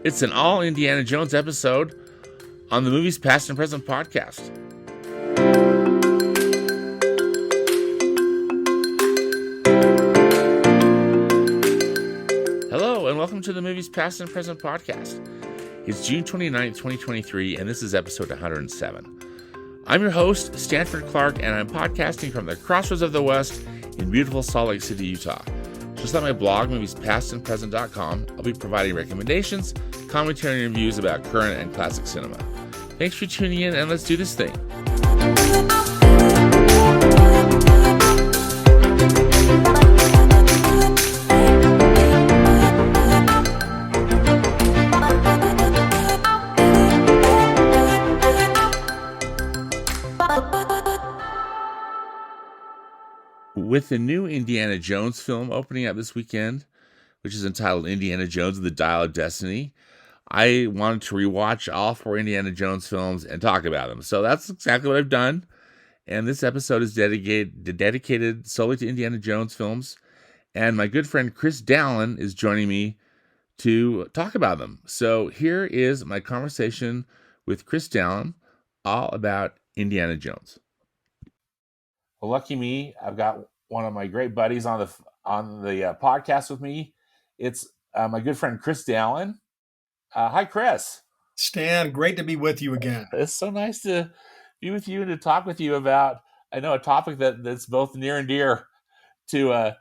It's an all Indiana Jones episode on the Movies Past and Present podcast. Hello, and welcome to the Movies Past and Present podcast. It's June 29th, 2023, and this is episode 107. I'm your host, Stanford Clark, and I'm podcasting from the crossroads of the West in beautiful Salt Lake City, Utah. Just like my blog, moviespastandpresent.com, I'll be providing recommendations, commentary, and reviews about current and classic cinema. Thanks for tuning in, and let's do this thing. With the new Indiana Jones film opening up this weekend, which is entitled Indiana Jones and the Dial of Destiny, I wanted to rewatch all 4 Indiana Jones films and talk about them. So that's exactly what I've done. And this episode is dedicated solely to Indiana Jones films. And my good friend Chris Dallin is joining me to talk about them. So here is my conversation with Chris Dallin all about Indiana Jones. Well, lucky me, I've got one of my great buddies on the podcast with me. It's my good friend Chris Dallin. Hi, Chris. Stan, great to be with you again. It's so nice to be with you and to talk with you about, I know, a topic that's both near and dear to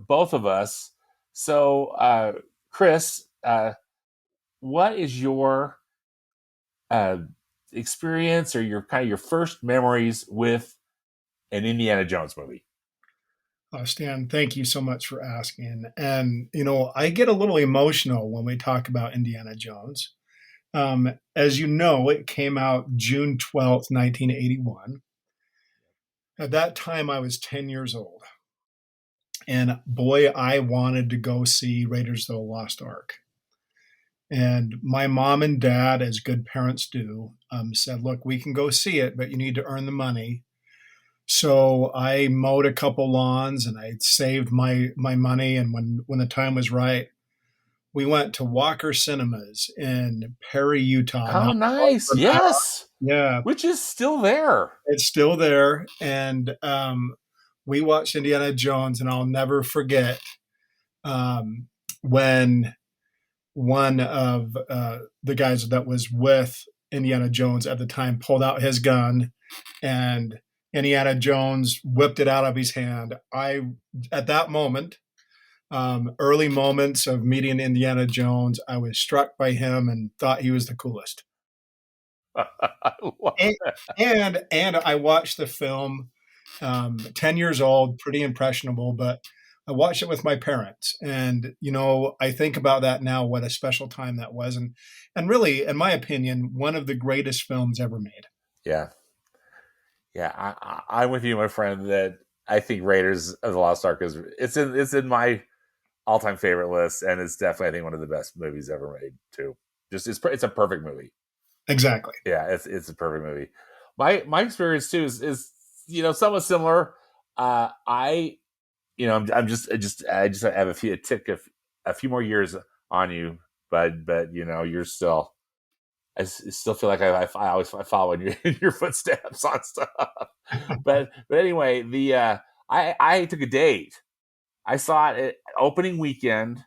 both of us. So, Chris, what is your experience or your first memories with an Indiana Jones movie? Stan, thank you so much for asking. And, I get a little emotional when we talk about Indiana Jones. As you know, it came out June 12th, 1981. At that time, I was 10 years old. And boy, I wanted to go see Raiders of the Lost Ark. And my mom and dad, as good parents do, said, look, we can go see it, but you need to earn the money. So I mowed a couple lawns and I saved my money. And when the time was right, we went to Walker Cinemas in Perry, Utah. Oh, nice. Yes. Yeah. Which is still there. It's still there. And we watched Indiana Jones, and I'll never forget when one of the guys that was with Indiana Jones at the time pulled out his gun, and Indiana Jones whipped it out of his hand. At that moment, early moments of meeting Indiana Jones, I was struck by him and thought he was the coolest. And I watched the film, 10 years old, pretty impressionable, but I watched it with my parents. And, I think about that now, what a special time that was. And really, in my opinion, one of the greatest films ever made. Yeah. Yeah, I'm with you, my friend, that I think Raiders of the Lost Ark it's in my all-time favorite list, and it's definitely, I think, one of the best movies ever made too. Just it's a perfect movie. Exactly. Yeah, it's a perfect movie. My experience too is somewhat similar. I have a few more years on you, but you're still. I still feel like I always follow in your footsteps on stuff. but anyway, I took a date. I saw it at opening weekend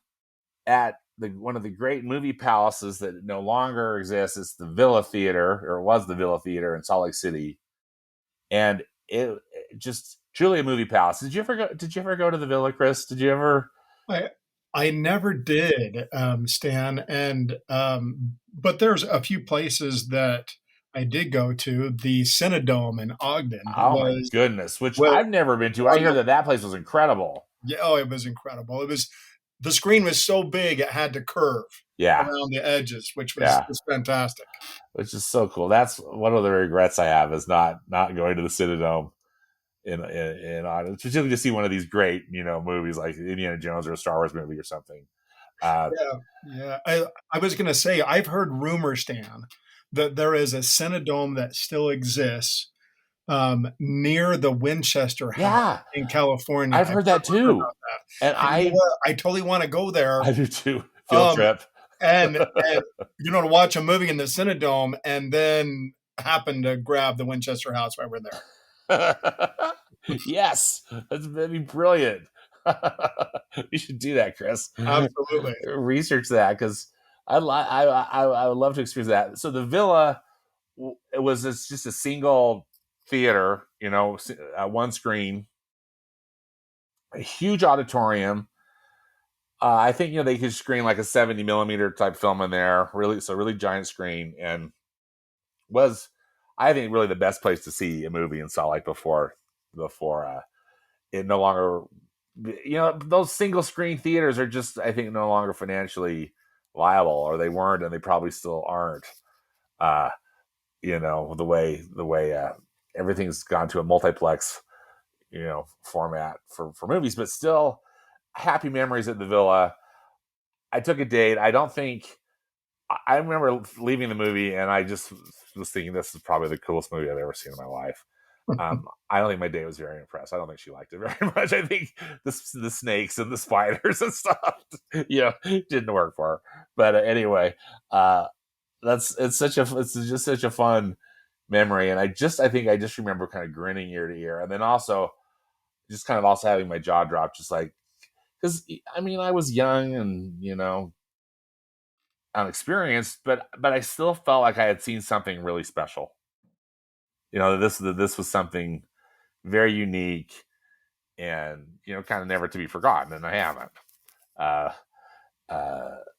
at one of the great movie palaces that no longer exists. It's the Villa Theater, or it was the Villa Theater in Salt Lake City, and it just truly a movie palace. Did you ever go to the Villa, Chris? Did you ever? I never did, Stan, and but there's a few places that I did go to. The Cinedome in Ogden. Oh my goodness, which I've never been to. I hear that place was incredible. Yeah, it was incredible. The screen was so big it had to curve around the edges, which was fantastic. Which is so cool. That's one of the regrets I have, is not going to the Cinedome in Ogden, particularly to see one of these great movies like Indiana Jones or a Star Wars movie or something. I was going to say, I've heard rumors, Stan, that there is a Cinedome that still exists near the Winchester House in California. I've heard that too. And I totally want to go there. I do too. Field trip. and to watch a movie in the Cinedome and then happen to grab the Winchester House while we're there. Yes, that'd be brilliant. You should do that, Chris. Absolutely. Research that because I would love to experience that. So the villa, it was just a single theater, one screen, a huge auditorium. I think they could screen like a 70 millimeter type film in there, really, so really giant screen, and was I think really the best place to see a movie in Salt Lake before it no longer, those single screen theaters are just, I think, no longer financially viable, or they weren't, and they probably still aren't. Uh, the way everything's gone to a multiplex, format for movies, but still happy memories at the Villa. I took a date. I remember leaving the movie, and I just was thinking this is probably the coolest movie I've ever seen in my life. I don't think my date was very impressed. I don't think she liked it very much. I think the snakes and the spiders and stuff, didn't work for her. But anyway, it's just such a fun memory, and I think I just remember kind of grinning ear to ear, and then also just kind of also having my jaw drop, just like, because I was young and unexperienced, but I still felt like I had seen something really special. This was something very unique, and kind of never to be forgotten, and I haven't. Uh,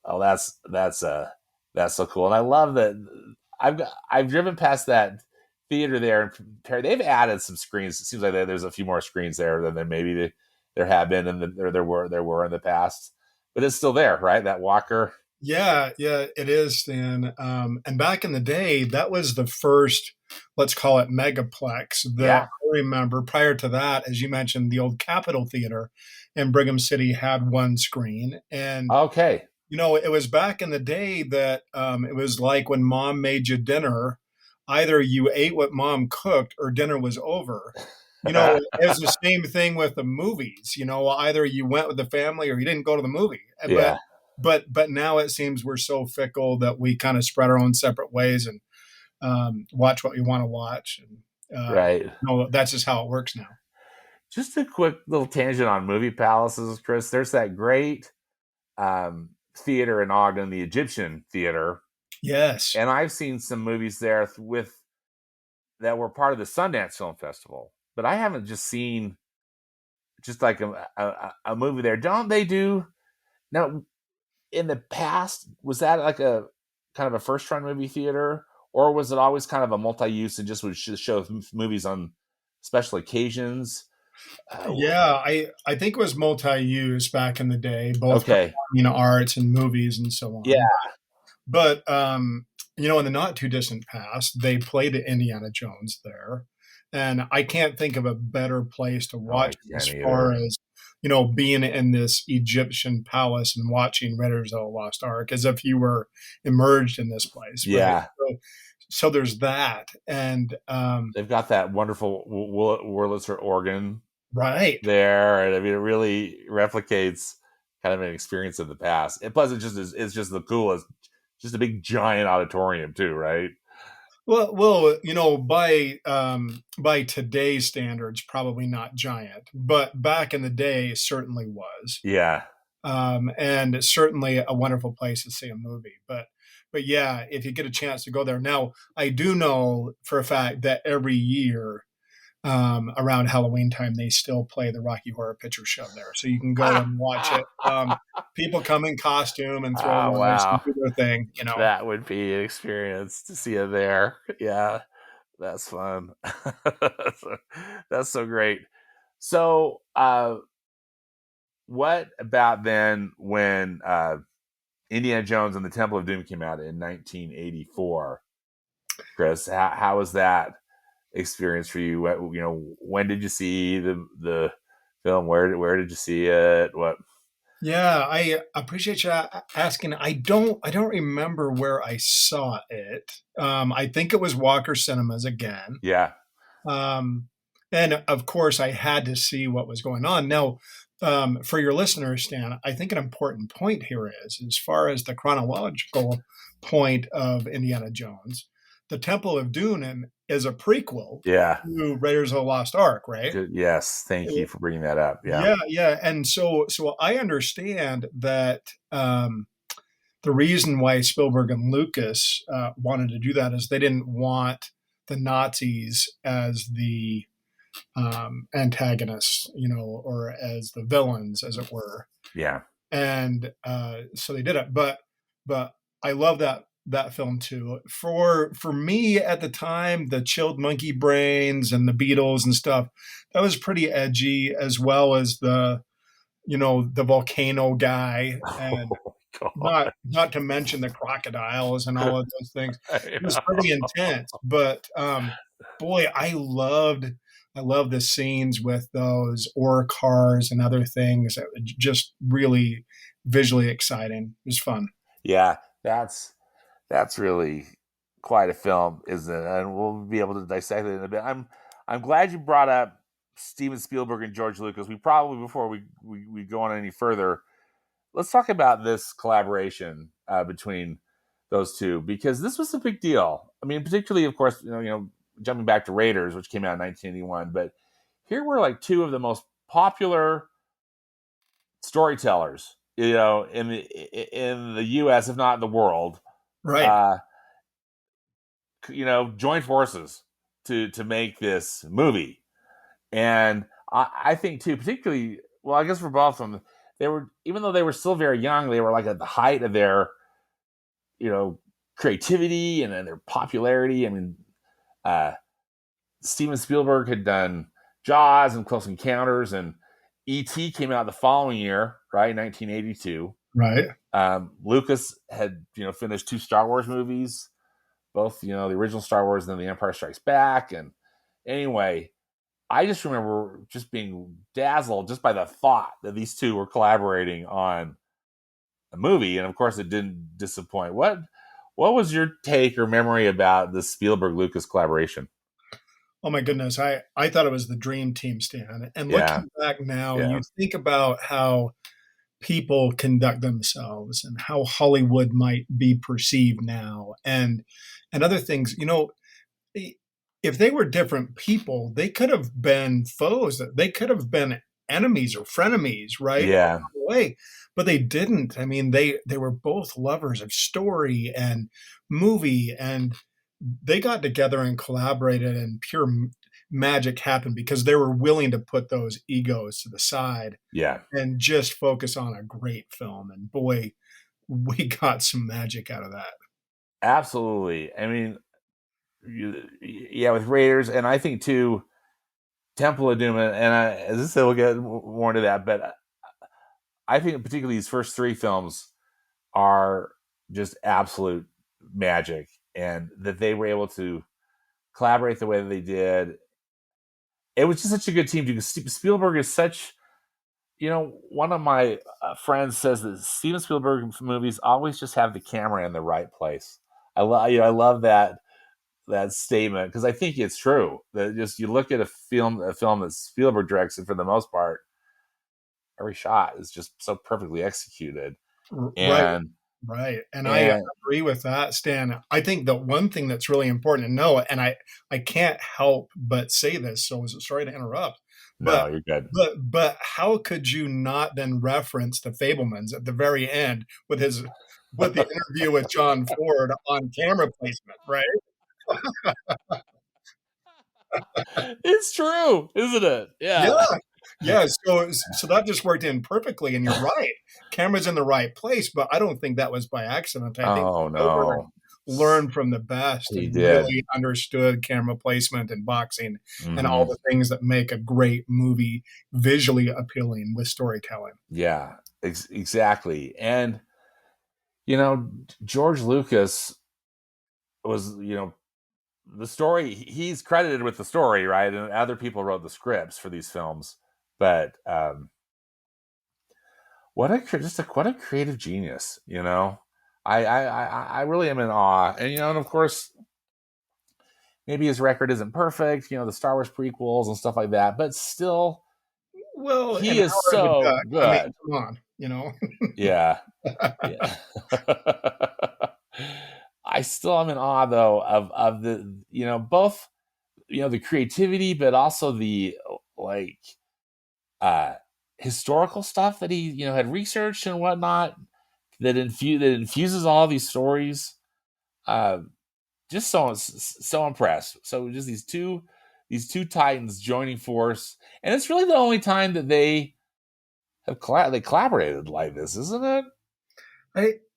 oh, that's so cool, and I love that. I've driven past that theater there in Perry. They've added some screens. It seems like there's a few more screens there than maybe there have been, and there were in the past. But it's still there, right? That Walker. Yeah, yeah, it is, Stan. And back in the day, that was the first, let's call it megaplex that Yeah. I remember. Prior to that, as you mentioned, the old Capitol Theater in Brigham City had one screen. And, Okay. it was back in the day that it was like when mom made you dinner, either you ate what mom cooked or dinner was over. It was the same thing with the movies. Either you went with the family or you didn't go to the movie. But Yeah. but now it seems we're so fickle that we kind of spread our own separate ways and watch what we want to watch. And Right. that's just how it works now. Just a quick little tangent on movie palaces, Chris. There's that great theater in Ogden, the Egyptian Theater, Yes. and I've seen some movies there with that were part of the Sundance Film Festival, but I haven't just seen just like a movie there. Don't they do now? In the past, was that like a kind of a first run movie theater, or was it always kind of a multi-use and just would show movies on special occasions? Yeah, I think it was multi-use back in the day, both for Okay. arts and movies and so Yeah. on. But in the not too distant past, they played Indiana Jones there, and I can't think of a better place to Oh, I watch it as can't far either. as being in this Egyptian palace and watching Raiders of the Lost Ark as if you were immersed in this place, right? Yeah. So there's that, and They've got that wonderful Wurlitzer organ right. there, and it really replicates kind of an experience of the past. And plus, it's just the coolest, just a big giant auditorium too, right? Well, by today's standards, probably not giant, but back in the day, certainly was, Yeah. and certainly a wonderful place to see a movie. But yeah, if you get a chance to go there, now I do know for a fact that every year around Halloween time, they still play the Rocky Horror Picture Show there, so you can go and watch it. People come in costume and throw Oh rice and wow, do their thing. that would be an experience to see it there. Yeah, that's fun. That's so great. So, what about then when Indiana Jones and the Temple of Doom came out in 1984? Chris, how was that experience for you? When did you see the film? Where did you see it? What? Yeah, I appreciate you asking. I don't remember where I saw it. I think it was Walker Cinemas again. Yeah. Um, and of course, I had to see what was going on. Now, For your listeners, Stan, I think an important point here is, as far as the chronological point of Indiana Jones, the Temple of Doom is a prequel Yeah. to Raiders of the Lost Ark, right? Good. Yes. Thank you for bringing that up. Yeah. Yeah, yeah, and so I understand that the reason why Spielberg and Lucas wanted to do that is they didn't want the Nazis as the antagonists, or as the villains, as it were. Yeah. And so they did it. But I love that film too. For me at the time, the Chilled Monkey Brains and the Beatles and stuff, that was pretty edgy, as well as the volcano guy, and Oh, God. not to mention the crocodiles and all of those things. It was pretty intense, but boy, I loved the scenes with those ore cars and other things. It was just really visually exciting. It was fun. Yeah. That's really quite a film, isn't it? And we'll be able to dissect it in a bit. I'm glad you brought up Steven Spielberg and George Lucas. We probably, before we go on any further, let's talk about this collaboration between those two, because this was a big deal. I mean, particularly, of course, jumping back to Raiders, which came out in 1981, but here were like two of the most popular storytellers, in the U.S., if not the world, Right. uh, joined forces to make this movie. And I think too, particularly, well, I guess for both of them, they were, even though they were still very young, they were like at the height of their, creativity and their popularity. I mean, uh, Steven Spielberg had done Jaws and Close Encounters, and E.T. came out the following year, right, 1982. Right. Lucas had, finished two Star Wars movies, both, the original Star Wars and then The Empire Strikes Back. And anyway, I just remember just being dazzled just by the thought that these two were collaborating on a movie, and of course, it didn't disappoint. What was your take or memory about the Spielberg Lucas collaboration? Oh my goodness, I thought it was the dream team, Stan. And Yeah, looking back now, yeah, you think about how people conduct themselves and how Hollywood might be perceived now, and other things. If they were different people, they could have been foes. They could have been enemies or frenemies, right? yeah, Along the way, but they didn't. I mean, they were both lovers of story and movie, and they got together and collaborated, and pure magic happened because they were willing to put those egos to the side yeah. and just focus on a great film. And boy, we got some magic out of that. Absolutely. I mean, yeah, with Raiders, and I think too, Temple of Doom, and as I said, we'll get more into that, but I think particularly these first three films are just absolute magic, and that they were able to collaborate the way that they did. It was just such a good team because Spielberg is such, one of my friends says that Steven Spielberg movies always just have the camera in the right place. I love that statement because I think it's true that just you look at a film that Spielberg directs, and for the most part, every shot is just so perfectly executed. Right. And Right. And I and agree with that, Stan. I think the one thing that's really important to know, and I can't help but say this, so sorry to interrupt, no, but you're good. how could you not then reference the Fablemans at the very end with the interview with John Ford on camera placement, right? It's true, isn't it? Yeah. Yeah. Yeah, so that just worked in perfectly, and you're right. Camera's in the right place, but I don't think that was by accident. I think Oh Spielberg no, learned from the best he and did. really understood camera placement and boxing and all Hmm. the things that make a great movie visually appealing with storytelling. Yeah, exactly. And you know, George Lucas was, the story. He's credited with the story, right? And other people wrote the scripts for these films. But what a creative genius, I really am in awe, and and of course, maybe his record isn't perfect, the Star Wars prequels and stuff like that, but still, Well, an He is hour of a so duck. I mean, good. come on, you know. Yeah. Yeah. I still am in awe though of the both the creativity but also the like uh historical stuff that he had researched and whatnot that infuses all these stories. Uh just so impressed. So just these two titans joining force, and it's really the only time that they they collaborated like this, isn't it?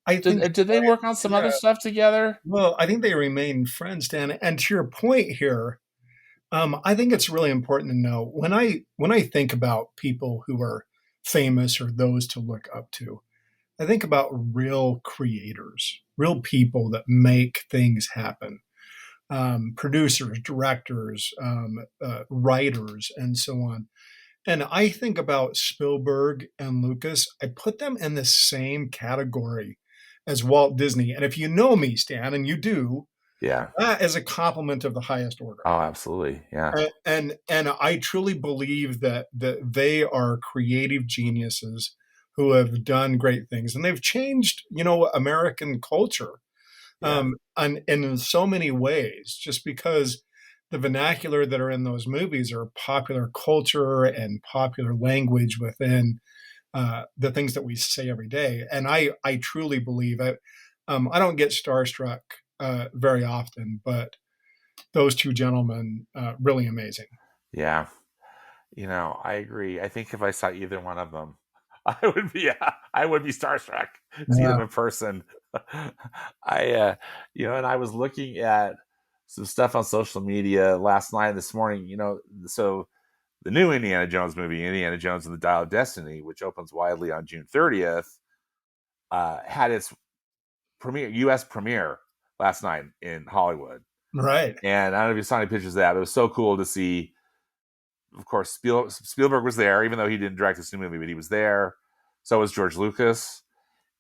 I think Did they work on some yeah. other stuff together? Well, I think they remain friends, Dan. And to your point here, I think it's really important to know when I think about people who are famous or those to look up to, I think about real creators, real people that make things happen. Producers, directors, writers, and so on. And I think about Spielberg and Lucas. I put them in the same category as Walt Disney. And if you know me, Stan, and you do, Yeah. that is a compliment of the highest order. Oh, absolutely. Yeah. And I truly believe that they are creative geniuses who have done great things, and they've changed, American culture, Yeah. and in so many ways, just because the vernacular that are in those movies are popular culture and popular language within the things that we say every day. And I truly believe it. I don't get starstruck very often, but those two gentlemen, really amazing. Yeah. I agree. I think if I saw either one of them, I would be starstruck to see Yeah. them in person. And I was looking at some stuff on social media last night and this morning, so the new Indiana Jones movie, Indiana Jones and the Dial of Destiny, which opens widely on June 30th, had its U.S. premiere last night in Hollywood. Right. And I don't know if you saw any pictures of that, but it was so cool to see. Of course, Spielberg was there, even though he didn't direct this new movie, but he was there. So was George Lucas,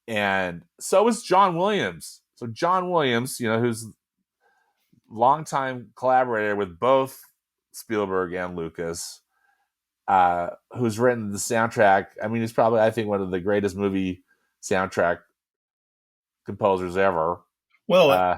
and so was John Williams. So John Williams, who's longtime collaborator with both Spielberg and Lucas, who's written the soundtrack. I mean, he's probably, I think, one of the greatest movie soundtrack composers ever. Well, Uh,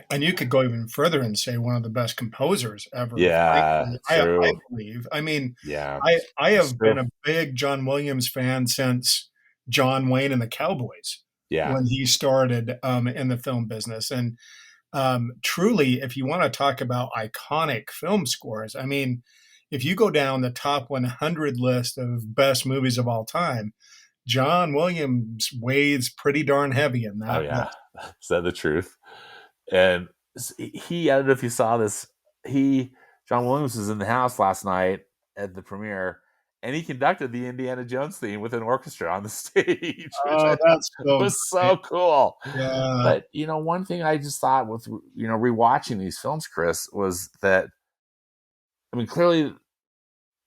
and you could go even further and say one of the best composers ever. yeah, Frankly, I true. believe. I mean, Yeah, I it's have been true. a big John Williams fan since John Wayne and the Cowboys Yeah. when he started in the film business. And truly, if you want to talk about iconic film scores, I mean, if you go down the top 100 list of best movies of all time, John Williams weighs pretty darn heavy in Oh that yeah. list. Is that the truth? And I don't know if you saw this. John Williams was in the house last night at the premiere, and he conducted the Indiana Jones theme with an orchestra on the stage, which Oh, I thought that's so was great. so cool. Yeah. But one thing I just thought with rewatching these films, Chris, was that I mean clearly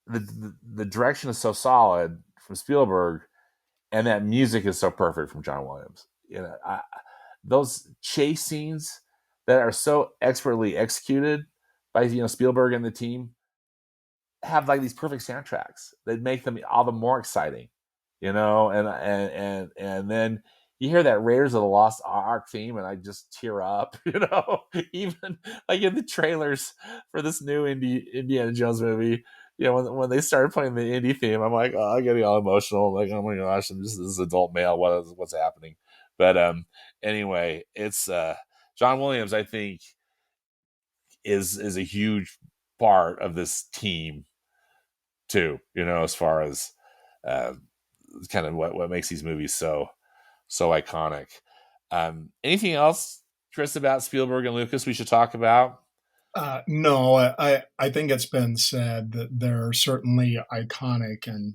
the direction is so solid from Spielberg, and that music is so perfect from John Williams. Those chase scenes that are so expertly executed by Spielberg and the team have like these perfect soundtracks that make them all the more exciting, and then you hear that Raiders of the Lost Ark theme, and I just tear up, even like in the trailers for this new Indiana Jones movie. When they started playing the indie theme, I'm like, oh, I'm getting all emotional. Like, oh my gosh, I'm just this adult male. What's happening? But anyway, it's John Williams. I think is a huge part of this team too. As far as uh, kind of what makes these movies so iconic. Anything else, Chris, about Spielberg and Lucas we should talk about? No, I think it's been said that they're certainly iconic and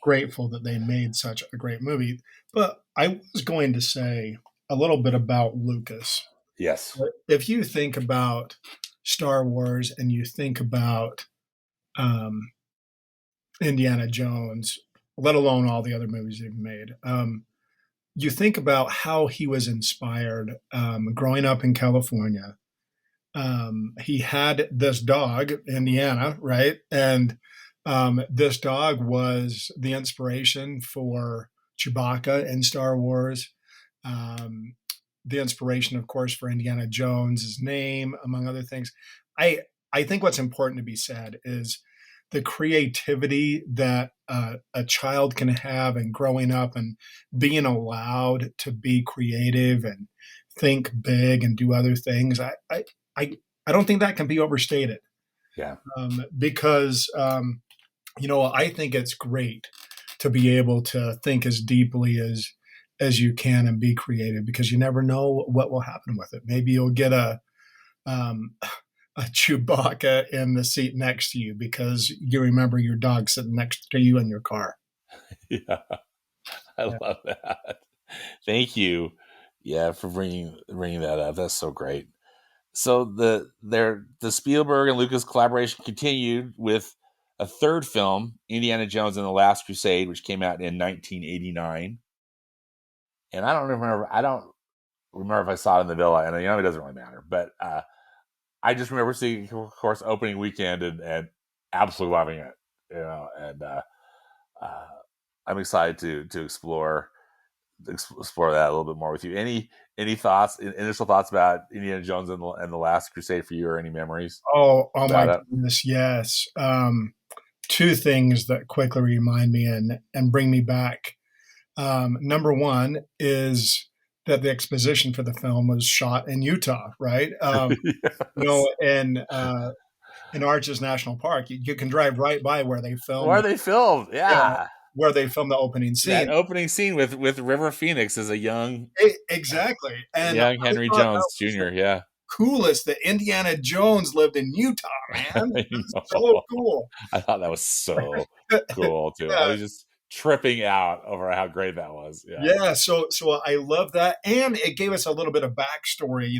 grateful that they made such a great movie. But I was going to say a little bit about Lucas. Yes. If you think about Star Wars and you think about um, Indiana Jones, let alone all the other movies they've made, you think about how he was inspired growing up in California. He had this dog, Indiana, right? And This dog was the inspiration for Chewbacca in Star Wars. Um, the inspiration, of course, for Indiana Jones' name, among other things. I I think what's important to be said is the creativity that a child can have and growing up and being allowed to be creative and think big and do other things. I, I don't think that can be overstated Yeah. because I think it's great to be able to think as deeply as you can and be creative because you never know what will happen with it. Maybe you'll get um, a Chewbacca in the seat next to you because you remember your dog sitting next to you in your car. Yeah. I Yeah. love that. Thank you. Yeah, for bringing that up. That's so great. So the Spielberg and Lucas collaboration continued with a third film, Indiana Jones and the Last Crusade, which came out in 1989. And I don't remember if I saw it in the villa, and it doesn't really matter. But I just remember seeing, of course, opening weekend and absolutely loving it. And uh, I'm excited to explore that a little bit more with you. Any thoughts, initial thoughts about Indiana Jones and the Last Crusade for you, or any memories Oh my about it? goodness, yes. Two things that quickly remind me and bring me back. Number one is that the exposition for the film was shot in Utah, right? Yes. In Arches National Park, you can drive right by where they Where filmed, they filmed, yeah, yeah, where they filmed the opening scene. that opening scene with River Phoenix as a Exactly, and young I Henry thought that Jones was the Jr. Yeah, coolest that Indiana Jones lived in Utah, man. I That's so know. cool. I thought that was so cool too. I Yeah, was just tripping out over how great that was. Yeah. yeah, so I love that, and it gave us a little bit of backstory,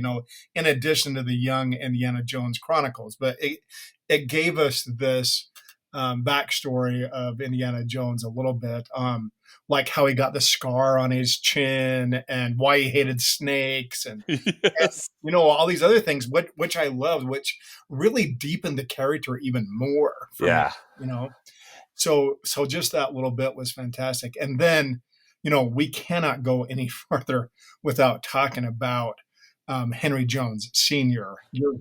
in addition to the young Indiana Jones Chronicles. But it gave us this backstory of Indiana Jones a little bit, like how he got the scar on his chin and why he hated snakes and Yes. all these other things, which I loved, which really deepened the character even more for me. Yeah. You know, so just that little bit was fantastic. And then, we cannot go any further without talking about Henry Jones Sr. You're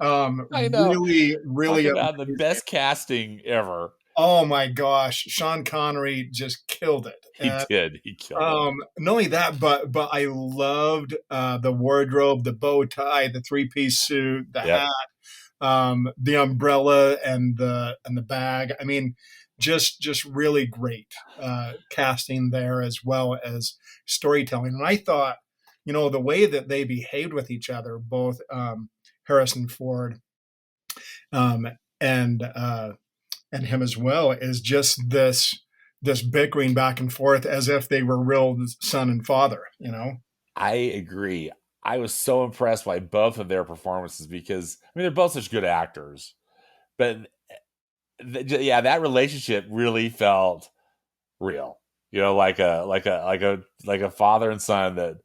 I know. really, Talk really about the amazing. best casting ever. Oh my gosh, Sean Connery just killed it. He did. He killed it. Not only that, but I loved the wardrobe, the bow tie, the three-piece suit, the Yep. hat, the umbrella and the bag. I mean, just really great casting there as well as storytelling. And I thought, the way that they behaved with each other, both Harrison Ford um, and and him as well, is just this bickering back and forth as if they were real son and father. I agree. I was so impressed by both of their performances because they're both such good actors. But yeah, that relationship really felt real. Like a father and son that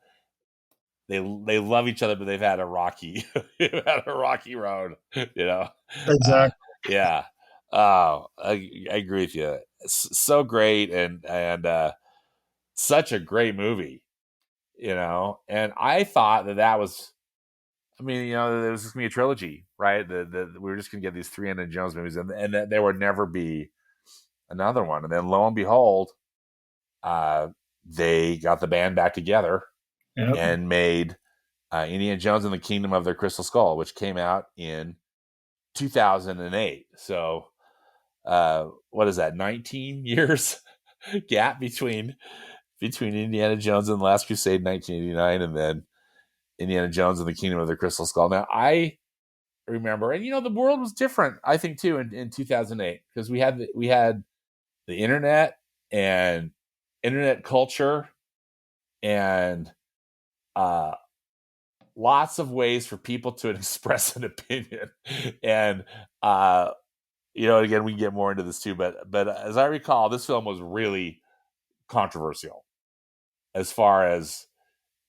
they love each other, but they've had a rocky they've had a rocky road. You know, uh, Exactly. yeah. Oh, I agree with you. So great and such a great movie. And I thought that was. I mean, there was just gonna be a trilogy, right? We were just gonna get these three Indiana Jones movies, and that there would never be another one. And then lo and behold, uh, they got the band back together Yep. and made Indiana Jones and the Kingdom of the Crystal Skull, which came out in 2008. So, what is that? 19 years gap between Indiana Jones and the Last Crusade, 1989, and then Indiana Jones and the Kingdom of the Crystal Skull. Now, I remember, and the world was different, I think, too, in 2008 because we had the internet and internet culture and uh, lots of ways for people to express an opinion. And again, we can get more into this too, but as I recall, this film was really controversial as far as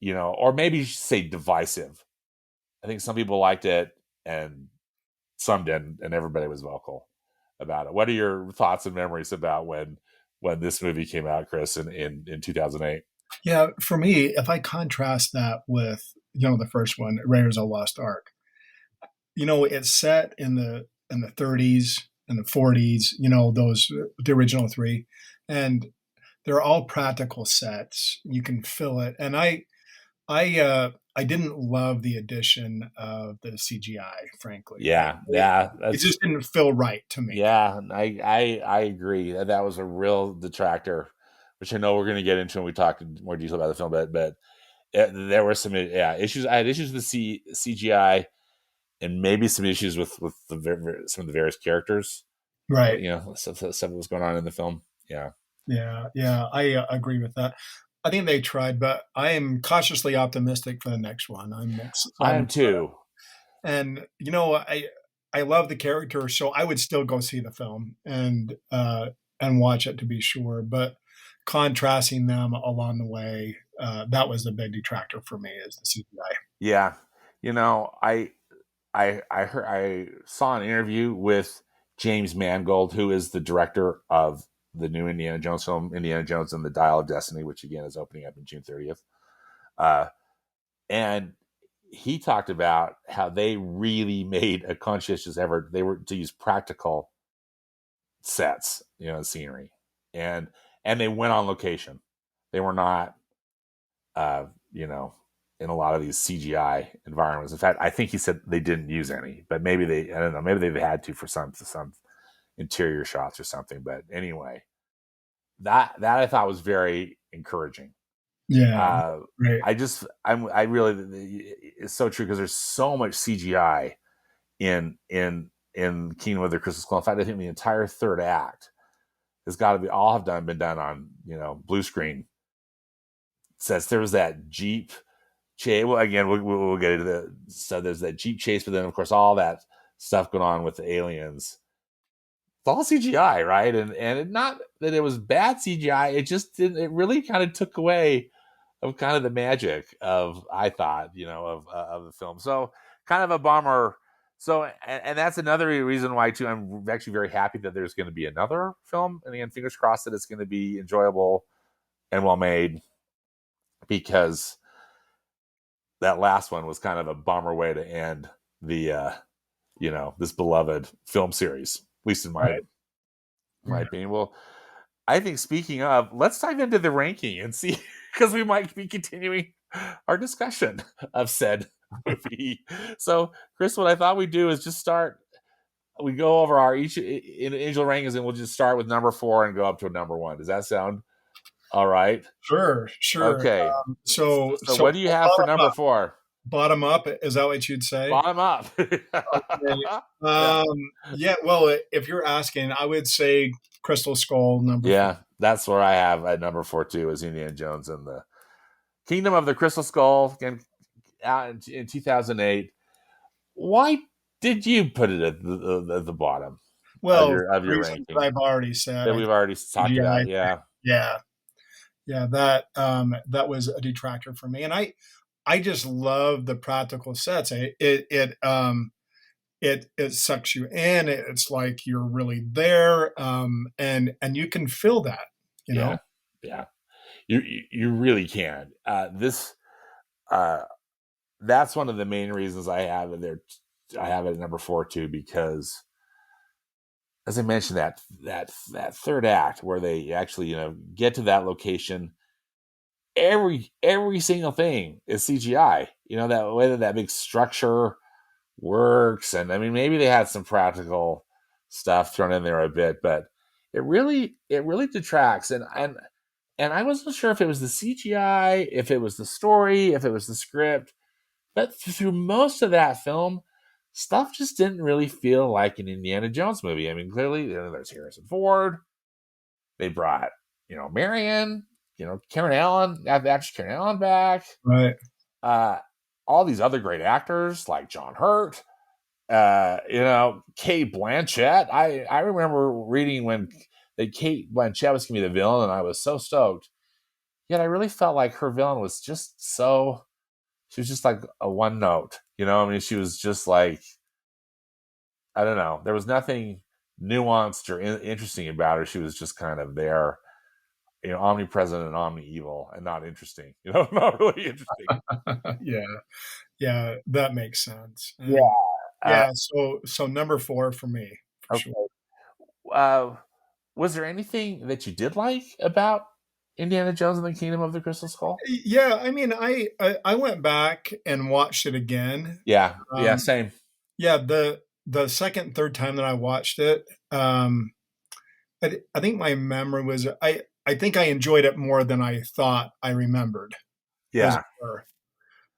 or maybe you should say divisive. I think some people liked it and some didn't, and everybody was vocal. about it. What are your thoughts and memories about when this movie came out, Chris, in 2008? Yeah, for me, if I contrast that with, the first one, Raiders of the Lost Ark, it's set in the 30s and the 40s, those the original three, and they're all practical sets. You can fill it, and I didn't love the addition of the CGI, frankly. Yeah, yeah, It just didn't feel right to me. yeah. I agree. That was a real detractor, which I know we're going to get into when we talk in more detail about the film. But there were some issues. I had issues with CGI, and maybe some issues with some of the various characters. Right. Stuff that was going on in the film. Yeah, Yeah, yeah, I agree with that. I think they tried, but I am cautiously optimistic for the next one. I I'm am too. and I love the character, so I would still go see the film and watch it to be sure. But contrasting them along the way, that was the big detractor for me is the CGI. Yeah, I saw an interview with James Mangold, who is the director of the new Indiana Jones film, Indiana Jones and the Dial of Destiny, which again is opening up in June 30th. Uh, and he talked about how they really made a conscientious effort. They were to use practical sets, scenery, and they went on location. They were not, uh, you know, in a lot of these CGI environments. In fact, I think he said they didn't use any, but maybe I don't know, maybe they've had to for some interior shots or something. But anyway, that I thought was very encouraging. Yeah, Uh, right. I really, it's so true because there's so much CGI in Kingdom of the Crystal Skull. In fact, I think the entire third act has got to be all have been done on blue screen. Says there was that Jeep chase. Well, again, we'll get into the so there's that Jeep chase, but then of course all that stuff going on with the aliens. It's all CGI, right? And not that it was bad CGI. It just didn't. It really kind of took away of kind of the magic of I thought of the film. So kind of a bummer. So and that's another reason why too I'm actually very happy that there's going to be another film, and again, fingers crossed that it's going to be enjoyable and well made, because that last one was kind of a bummer way to end the this beloved film series, at least in my Right. my opinion. Well, I think speaking of, let's dive into the ranking and see, because we might be continuing our discussion of said movie. So, Chris, what I thought we'd do is just start. We go over our each individual rankings, and we'll just start with number 4 and go up to a number 1. Does that sound all right? Sure, sure. Okay. So, So what do you have for number 4? bottom up, is that what you'd say? Bottom up. Okay. Yeah. Yeah, well, if you're asking, I would say Crystal Skull number 4. Yeah, that's where I have at number 4 too, is Indiana Jones and the Kingdom of the Crystal Skull, again out in 2008. Why did you put it at the bottom of Well, your reasons ranking I've already said, that I we've think already talked CGI. about? Yeah, Yeah, yeah, that was a detractor for me, and I just love the practical sets. It sucks you in. It's like you're really there, and you can feel that, you know. yeah, yeah. You really can. This uh, that's one of the main reasons I have it there. I have it at number 4 too, because as I mentioned, that third act where they actually get to that location, every single thing is CGI. That way that big structure works, and I mean maybe they had some practical stuff thrown in there a bit, but it really detracts. And I wasn't sure if it was the CGI, if it was the story, if it was the script, but through most of that film, stuff just didn't really feel like an Indiana Jones movie. I mean, clearly there's Harrison Ford. They brought Marion, Karen Allen, actress Karen Allen back. Right. Uh, all these other great actors like John Hurt, Kate Blanchett. I remember reading when that Kate Blanchett was going to be the villain, and I was so stoked. Yet I really felt like her villain was just so. She was just like a one note, I mean, she was just like, I don't know. There was nothing nuanced or interesting about her. She was just kind of there, omnipresent and omni-evil, and not interesting. Not really interesting. Yeah, yeah, that makes sense. Yeah. And Uh, yeah, so number 4 for me, for sure. okay. Uh, was there anything that you did like about Indiana Jones and the Kingdom of the Crystal Skull? Yeah, I mean, I went back and watched it again. Yeah. Yeah. Um, Same. yeah, the second, third time that I watched it, I think my memory was I think I enjoyed it more than I thought I remembered, as it Yeah. were.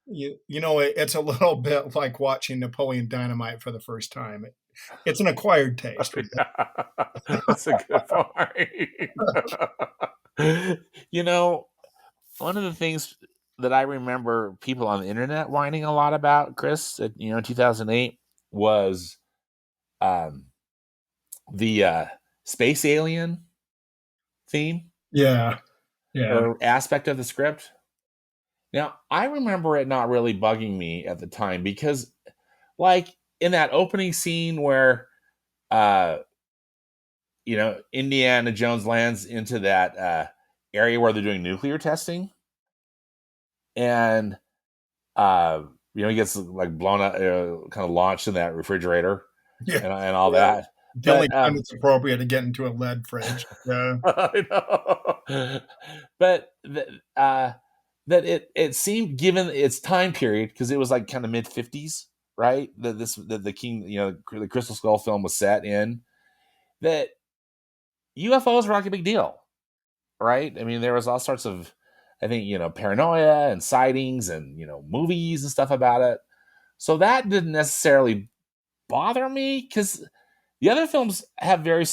It's a little bit like watching Napoleon Dynamite for the first time. It's an acquired taste, right? That's a good point. you know, One of the things that I remember people on the internet whining a lot about, Chris, in 2008 was um, the space alien theme Yeah, yeah, or aspect of the script. Now, I remember it not really bugging me at the time because, like, in that opening scene where, uh, Indiana Jones lands into that area where they're doing nuclear testing, and uh, he gets like blown up, kind of launched in that refrigerator yeah, and all yeah. that. The only But time it's appropriate to get into a lead fridge. Yeah. I know. But that it seemed, given its time period, because it was like kind of mid 50s, right? The King, the Crystal Skull film was set in, that UFOs were like a big deal, right? I mean, there was all sorts of, I think, paranoia and sightings and movies and stuff about it. So that didn't necessarily bother me, because the other films have very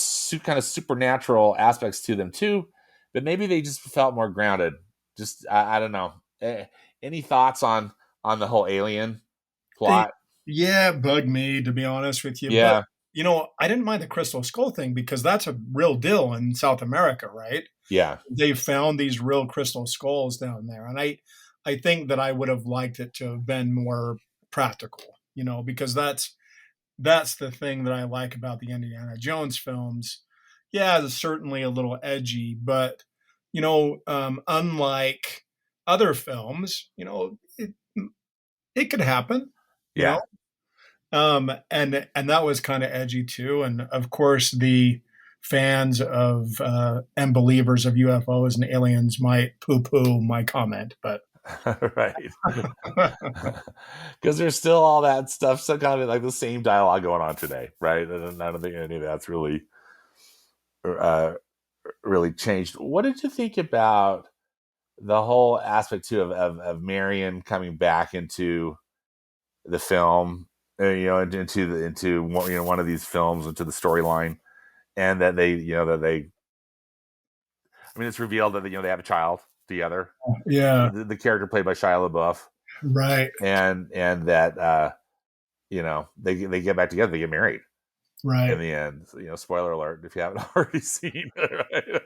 kind of supernatural aspects to them too, but maybe they just felt more grounded. Just I don't know. Any thoughts on the whole alien Eh, plot? yeah, it bugged me, to be honest with you, but, Yeah, I didn't mind the crystal skull thing because that's a real deal in South America, right? yeah, They found these real crystal skulls down there, and I think that I would have liked it to have been more practical, because that's the thing that I like about the Indiana Jones films. Yeah, it's certainly a little edgy, but unlike other films, it could happen, you know. yeah. And that was kind of edgy too. And of course, the fans of and believers of UFOs and aliens might poo-poo my comment, but Right. Because there's still all that stuff, so kind of like the same dialogue going on today, right? And I don't think any of that's uh, really changed. What did you think about the whole aspect too of Marion coming back into the film, into one of these films, into the storyline, and that I mean, it's revealed that they have a child together. yeah, The character played by Shia LaBeouf, right, and that they get back together, they get married in right. the end. Spoiler alert if you haven't already seen it.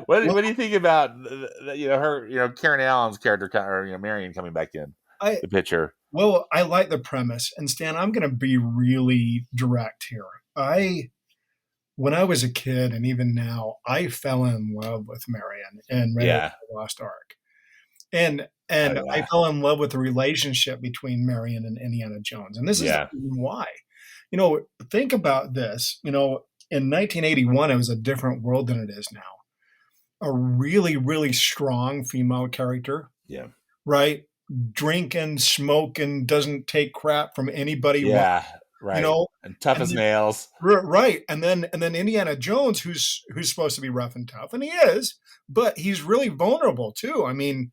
Right? What do you think about her, Karen Allen's character, or Marion coming back in I the picture? Well, I like the premise, and Stan, I'm going to be really direct here. When I was a kid, and even now, I fell in love with Marion in Raiders of Yeah. the Lost Ark, and Oh and I yeah. fell in love with the relationship between Marion and Indiana Jones, and this is the Yeah. reason why. You know, think about this. In 1981, it was a different world than it is now. A really, really strong female character, Yeah. right? Drinking, smoking, doesn't take crap from anybody. Yeah. You Right. know, And tough and as then nails. right, and then Indiana Jones, who's supposed to be rough and tough, and he is, but he's really vulnerable too. I mean,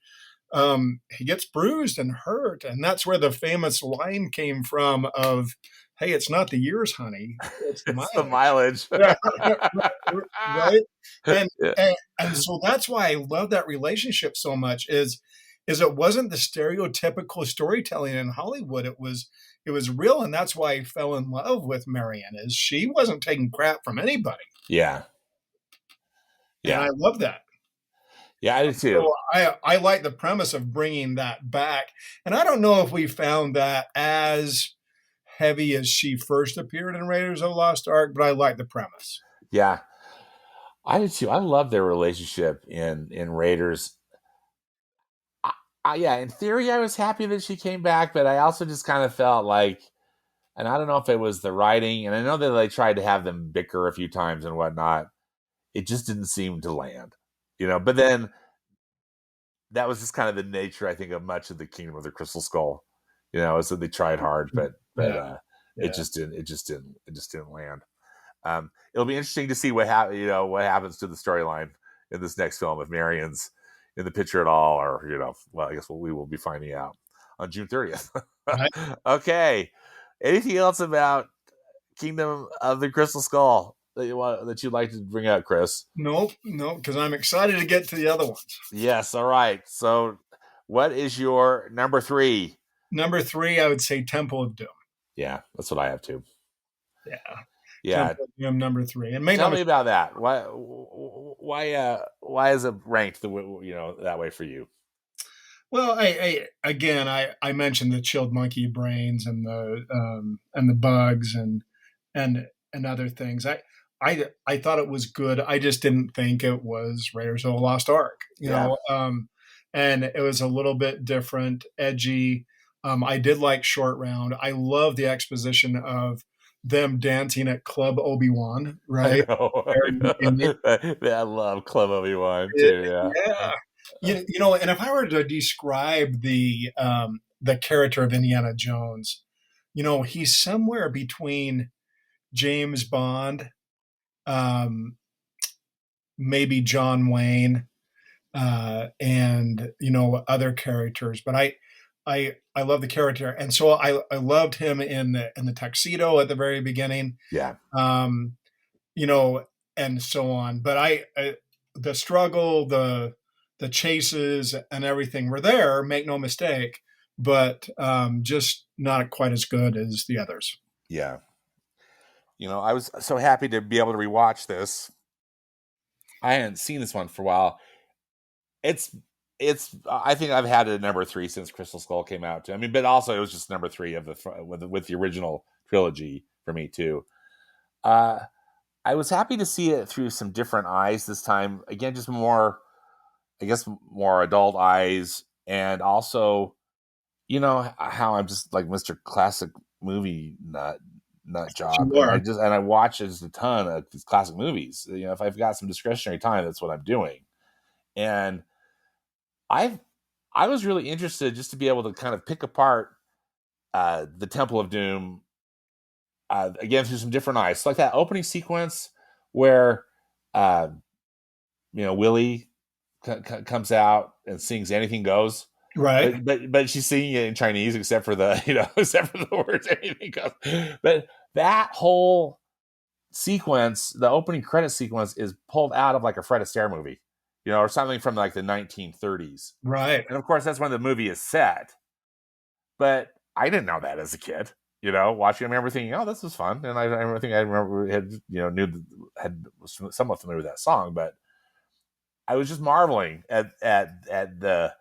he gets bruised and hurt, and that's where the famous line came from of, "Hey, it's not the years, honey, it's the It's the mileage." mileage. Yeah, right, and Yeah. and so that's why I love that relationship so much. Is it wasn't the stereotypical storytelling in Hollywood. It was real, and that's why I fell in love with Marianne. Is she wasn't taking crap from anybody, Yeah. and I Yeah. love that. Yeah. I do too. So I like the premise of bringing that back, and I don't know if we found that as heavy as she first appeared in Raiders of the Lost Ark, but I like the premise. Yeah, I did too. I love their relationship in Raiders. Yeah, in theory, I was happy that she came back, but I also just kind of felt like, and I don't know if it was the writing, and I know that they tried to have them bicker a few times and whatnot. It just didn't seem to land, But then that was just kind of the nature, I think, of much of the Kingdom of the Crystal Skull. So they tried hard, but Yeah, it yeah. just didn't. It just didn't land. It'll be interesting to see what what happens to the storyline in this next film if Marion's in the picture at all, or well, I guess we will be finding out on June 30th. Right. Okay. Anything else about Kingdom of the Crystal Skull that you'd like to bring up, Chris? Nope, nope, because I'm excited to get to the other ones. Yes. All right. So, what is your number 3? Number three, I would say Temple of Doom. Yeah, that's what I have too. Yeah, Yeah. Temple of Doom, number three. And make no Tell me mistake, about that. Why is it ranked that way for you? well, I mentioned the chilled monkey brains and the bugs and other things. I thought it was good. I just didn't think it was Raiders of the Lost Ark. Yeah. And it was a little bit different, edgy. I did like Short Round. I love the exposition of them dancing at Club Obi-Wan, I right? know. I know. I love Club Obi-Wan too. Yeah. Yeah. And if I were to describe the character of Indiana Jones, he's somewhere between James Bond, um, maybe John Wayne, and other characters. But I love the character, and so I loved him in the tuxedo at the very beginning. Yeah. Um, you know, and so on. But the struggle, the chases, and everything were there. Make no mistake, but just not quite as good as the others. Yeah. I was so happy to be able to rewatch this. I hadn't seen this one for a while. It's I think I've had it at number 3 since Crystal Skull came out too. I mean, but also it was just number 3 of with the original trilogy for me too. I was happy to see it through some different eyes this time. Again, just more, I guess, more adult eyes, and also, how I'm just like Mr. Classic movie nut job, You and are I watch just a ton of these classic movies. If I've got some discretionary time, that's what I'm doing, and I've I was really interested just to be able to kind of pick apart the Temple of Doom again through some different eyes. So like that opening sequence where uh, Willie comes out and sings "Anything Goes," right, but she's singing it in Chinese except for the except for the words "Anything Goes." But that whole sequence, the opening credit sequence, is pulled out of like a Fred Astaire movie, or something from like the 1930s. right, And of course, that's when the movie is set. But I didn't know that as a kid. Watching, I remember thinking, "Oh, this was fun," and I remember had had somewhat familiar with that song, but I was just marveling at the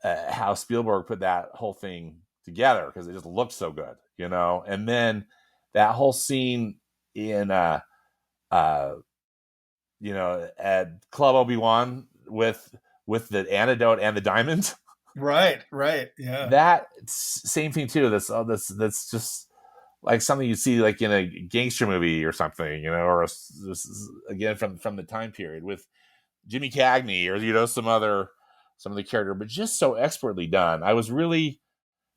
how Spielberg put that whole thing together because it just looked so good, And then that whole scene in uh at Club Obi-Wan with the antidote and the diamond. right. Yeah, That same thing too. That's just like something you see like in a gangster movie or something, or again from the time period with Jimmy Cagney or some of the character, but just so expertly done. I was really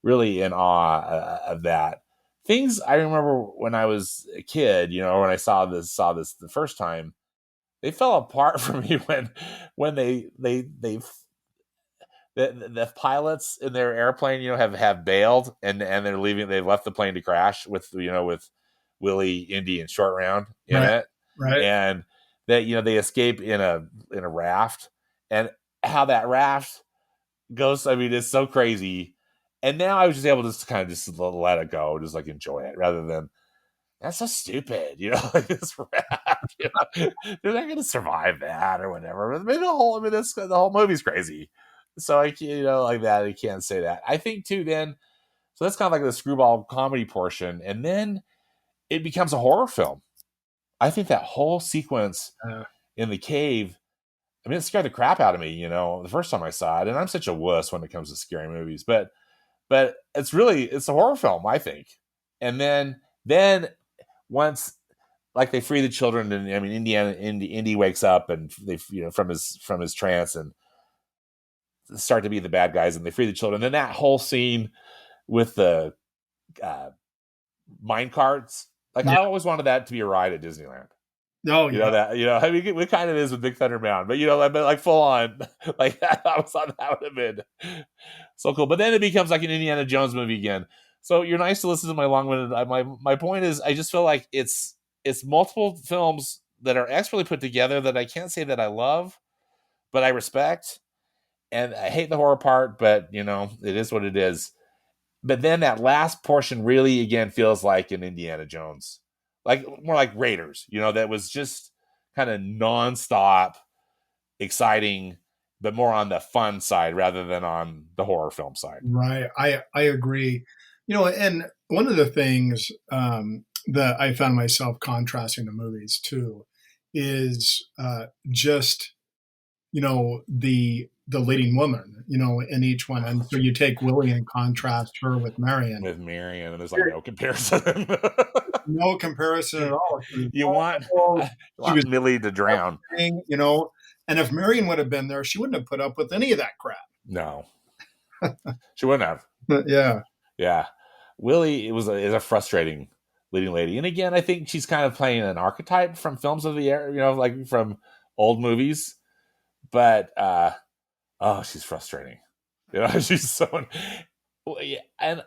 really in awe of that. Things I remember when I was a kid, when I saw this the first time, they fell apart for me when the pilots in their airplane, have bailed and they're leaving. They've left the plane to crash with Willie, Indy, and Short Round in right, it, right, and that they escape in a raft, and how that raft goes. I mean, it's so crazy. And now I was just able to just kind of just let it go, just like enjoy it, rather than that's so stupid, like this raft, they're not going to survive that or whatever. I mean, the whole movie's crazy. So like that, I can't say that. I think too, then So that's kind of like the screwball comedy portion, and then it becomes a horror film. I think that whole sequence Uh, in the cave, I mean, it scared the crap out of me, the first time I saw it. And I'm such a wuss when it comes to scary movies, but it's a horror film, I think. And then once like they free the children, and I mean, Indy wakes up and they, from his trance and start to be the bad guys, and they free the children. And then that whole scene with the uh, mine carts, like yeah. I always wanted that to be a ride at Disneyland. Oh You know yeah. that, I mean, it kind of is with Big Thunder Mountain, but like full on, like I was on that would have been so cool. But then it becomes like an Indiana Jones movie again. So you're nice to listen to my long-winded. My point is, I just feel like it's multiple films that are expertly put together that I can't say that I love, but I respect, and I hate the horror part, but it is what it is. But then that last portion really again feels like an Indiana Jones, like more like Raiders, that was just kind of nonstop exciting, but more on the fun side rather than on the horror film side. Right. I agree. And one of the things that I found myself contrasting the movies too is just the leading woman, in each one. And so you take Willie and contrast her with Marion. With Marion, and there's like no comparison. No comparison at all. She was you want vulnerable. you She want was Millie to drown. and if Marion would have been there, she wouldn't have put up with any of that crap. No, she wouldn't have. Yeah. Yeah, Willie is a frustrating leading lady, and again, I think she's kind of playing an archetype from films of the era, like from old movies. But oh, she's frustrating. She's so. Yeah, and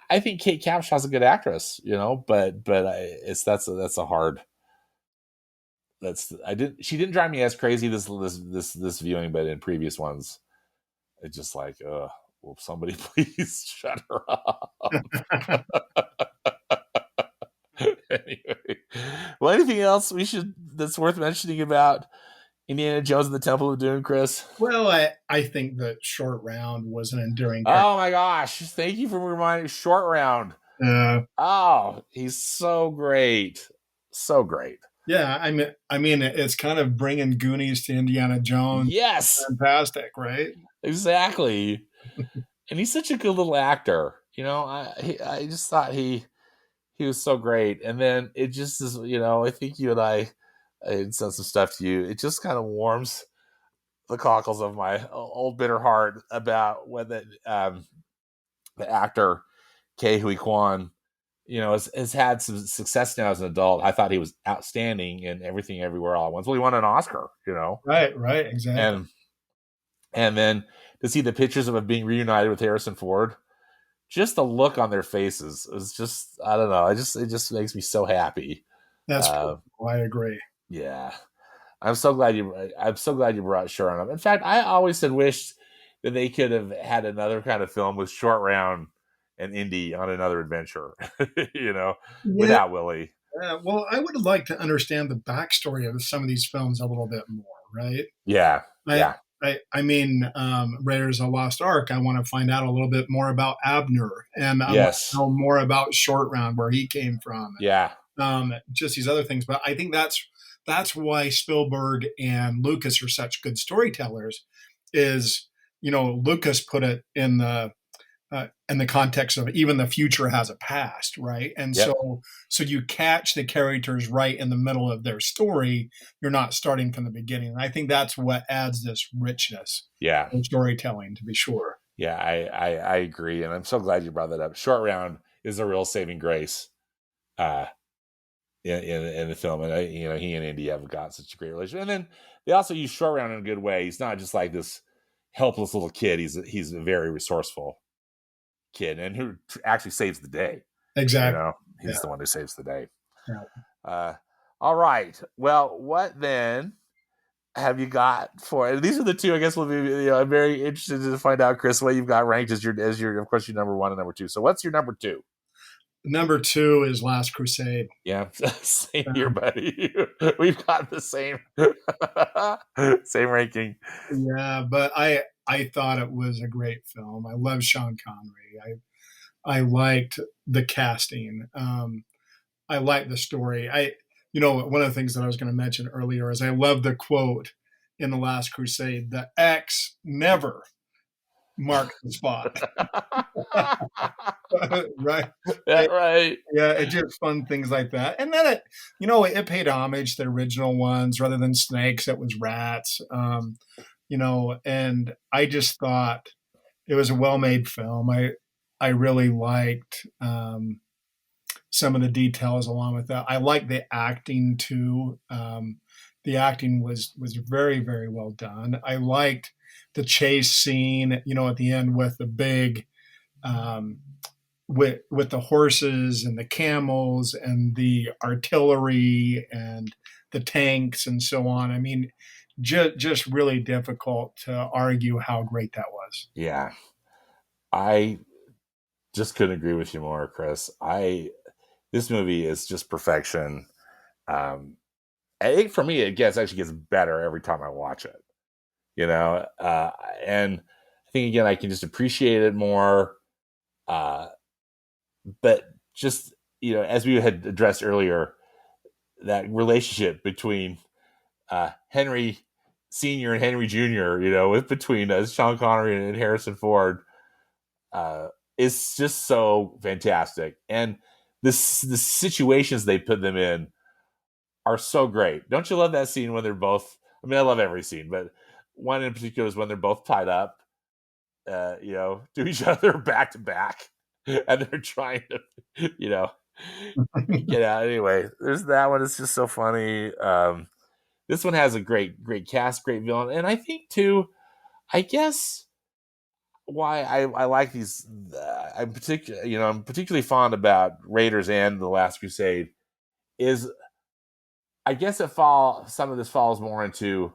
I think Kate Capshaw's a good actress, but that's a hard. She didn't drive me as crazy this viewing, but in previous ones, it's just like, will somebody please shut her up? Anyway, well, anything else that's worth mentioning about Indiana Jones and the Temple of Doom, Chris? Well, I think that Short Round was an enduring character. Oh my gosh! Thank you for reminding me. Short Round. Oh, he's so great, so great. Yeah, I mean, it's kind of bringing Goonies to Indiana Jones. Yes, Fantastic, right? exactly. And he's such a good little actor. I just thought he was so great. And then it just is. I think you and I had sent some stuff to you. It just kind of warms the cockles of my old bitter heart about when the actor Ke Huy Quan, has had some success now as an adult. I thought he was outstanding in Everything Everywhere All at Once. Well, he won an Oscar, Right, exactly. And then to see the pictures of him being reunited with Harrison Ford, just the look on their faces is just, I don't know. It just makes me so happy. That's cool. I agree. Yeah. I'm so glad you brought Sharon up. In fact, I always had wished that they could have had another kind of film with Short Round and Indy on another adventure, Yeah. without Willie. Well, I would like to understand the backstory of some of these films a little bit more, right? Yeah. I, I mean, Raiders of the Lost Ark, I want to find out a little bit more about Abner, and I want to know more about Short Round, where he came from. Yeah. Just these other things. But I think that's why Spielberg and Lucas are such good storytellers, is, Lucas put it in the context of even the future has a past, right? And so you catch the characters right in the middle of their story. You're not starting from the beginning. And I think that's what adds this richness in storytelling, to be sure. Yeah, I agree. And I'm so glad you brought that up. Short Round is a real saving grace in the film. And, he and Indy have got such a great relationship. And then they also use Short Round in a good way. He's not just like this helpless little kid. He's a very resourceful kid, and who actually saves the day. Exactly. He's the one who saves the day. Yeah. All right. Well, what then have you got for? And these are the two. I guess we'll be. I'm very interested to find out, Chris, what you've got ranked as your of course your number one and number two. So what's your number two? Number two is Last Crusade. Yeah, same here, buddy. We've got the same same ranking. Yeah, but I thought it was a great film. I love Sean Connery. I liked the casting. I liked the story. One of the things that I was going to mention earlier is I love the quote in The Last Crusade: "The X never marks the spot." Right? That right. Yeah, it's just fun things like that. And then it paid homage to the original ones. Rather than snakes, it was rats. And I just thought it was a well-made film. I really liked some of the details along with that. I liked the acting too. The acting was very, very well done. I liked the chase scene, at the end with the big um, with the horses and the camels and the artillery and the tanks and so on. I mean, just really difficult to argue how great that was. Yeah. I just couldn't agree with you more, Chris. I This movie is just perfection. Um, I think for me, actually gets better every time I watch it. You know, and I think again I can just appreciate it more. Uh, but just as we had addressed earlier, that relationship between Henry Senior and Henry Junior, with between Sean Connery and Harrison Ford, uh, is just so fantastic, and the situations they put them in are so great. Don't you love that scene when they're both? I mean, I love every scene, but one in particular is when they're both tied up, to each other back to back, and they're trying to, get out. Anyway, there's that one. It's just so funny. This one has a great cast, great villain, and I think too. I guess why I like these. I'm particularly fond about Raiders and The Last Crusade. Is I guess some of this falls more into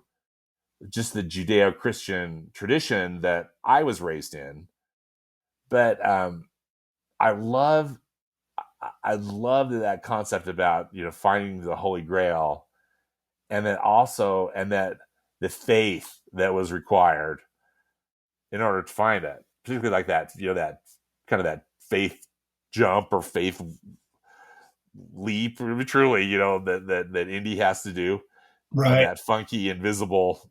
just the Judeo-Christian tradition that I was raised in. But I love that concept about finding the Holy Grail, and that the faith that was required in order to find it, particularly like that that kind of that faith jump or faith leap, truly that Indy has to do on Right. that funky invisible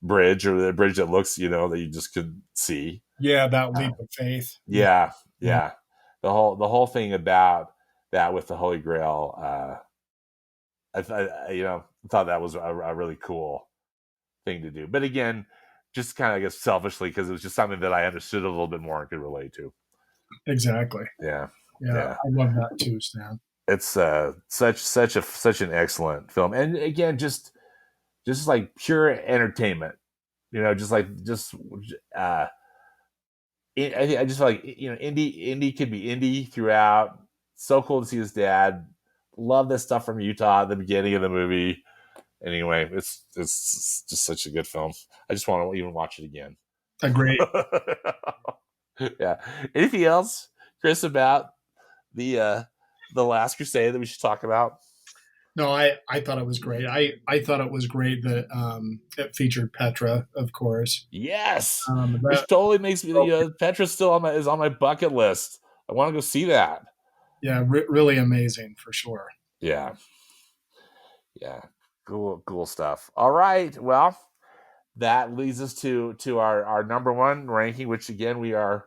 bridge, or the bridge that looks that you just could see. Yeah, that Uh, leap of faith. Yeah. yeah, Yeah. yeah. The whole thing about that with the Holy Grail, thought that was a really cool thing to do. But again, just kind of, I guess, selfishly, because it was just something that I understood a little bit more and could relate to. Exactly. Yeah, Yeah, yeah. I love that too, Stan. It's such an excellent film, and again, just like pure entertainment. Uh, I just feel like Indy could be Indy throughout. So cool to see his dad. Love this stuff from Utah at the beginning of the movie. Anyway, it's just such a good film. I just want to even watch it again. Agree. Yeah. Anything else, Chris, about the Last Crusade that we should talk about? No, I thought it was great. I thought it was great that it featured Petra, of course. Yes, That which totally makes me. Petra's still on my bucket list. I want to go see that. Yeah, really amazing for sure. Yeah, yeah, cool stuff. All right, well, that leads us to our number one ranking, which again we are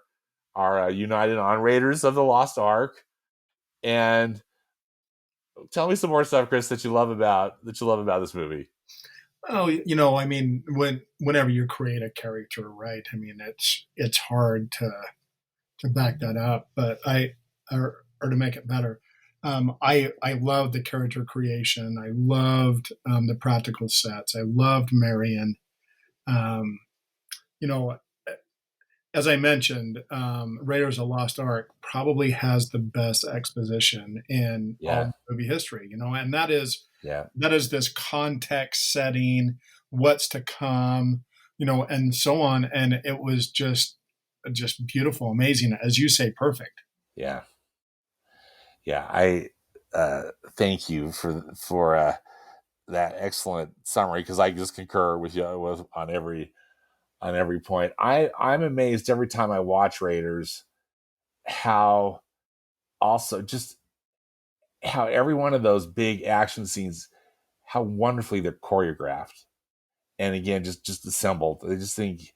united on, Raiders of the Lost Ark. And tell me some more stuff, Chris, that you love about this movie. Oh, I mean, whenever you create a character, right? I mean, it's hard to back that up, but or to make it better. I loved the character creation. I loved the practical sets. I loved Marion. Um, you know, as I mentioned, Raiders of the Lost Ark probably has the best exposition in all Yeah, movie history. And yeah, that is this context setting, what's to come, and so on. And it was just beautiful, amazing, as you say, perfect. yeah, yeah. I thank you for that excellent summary, because I just concur with you on every point. I'm amazed every time I watch Raiders how also just how every one of those big action scenes, how wonderfully they're choreographed, and again, just assembled. They just think,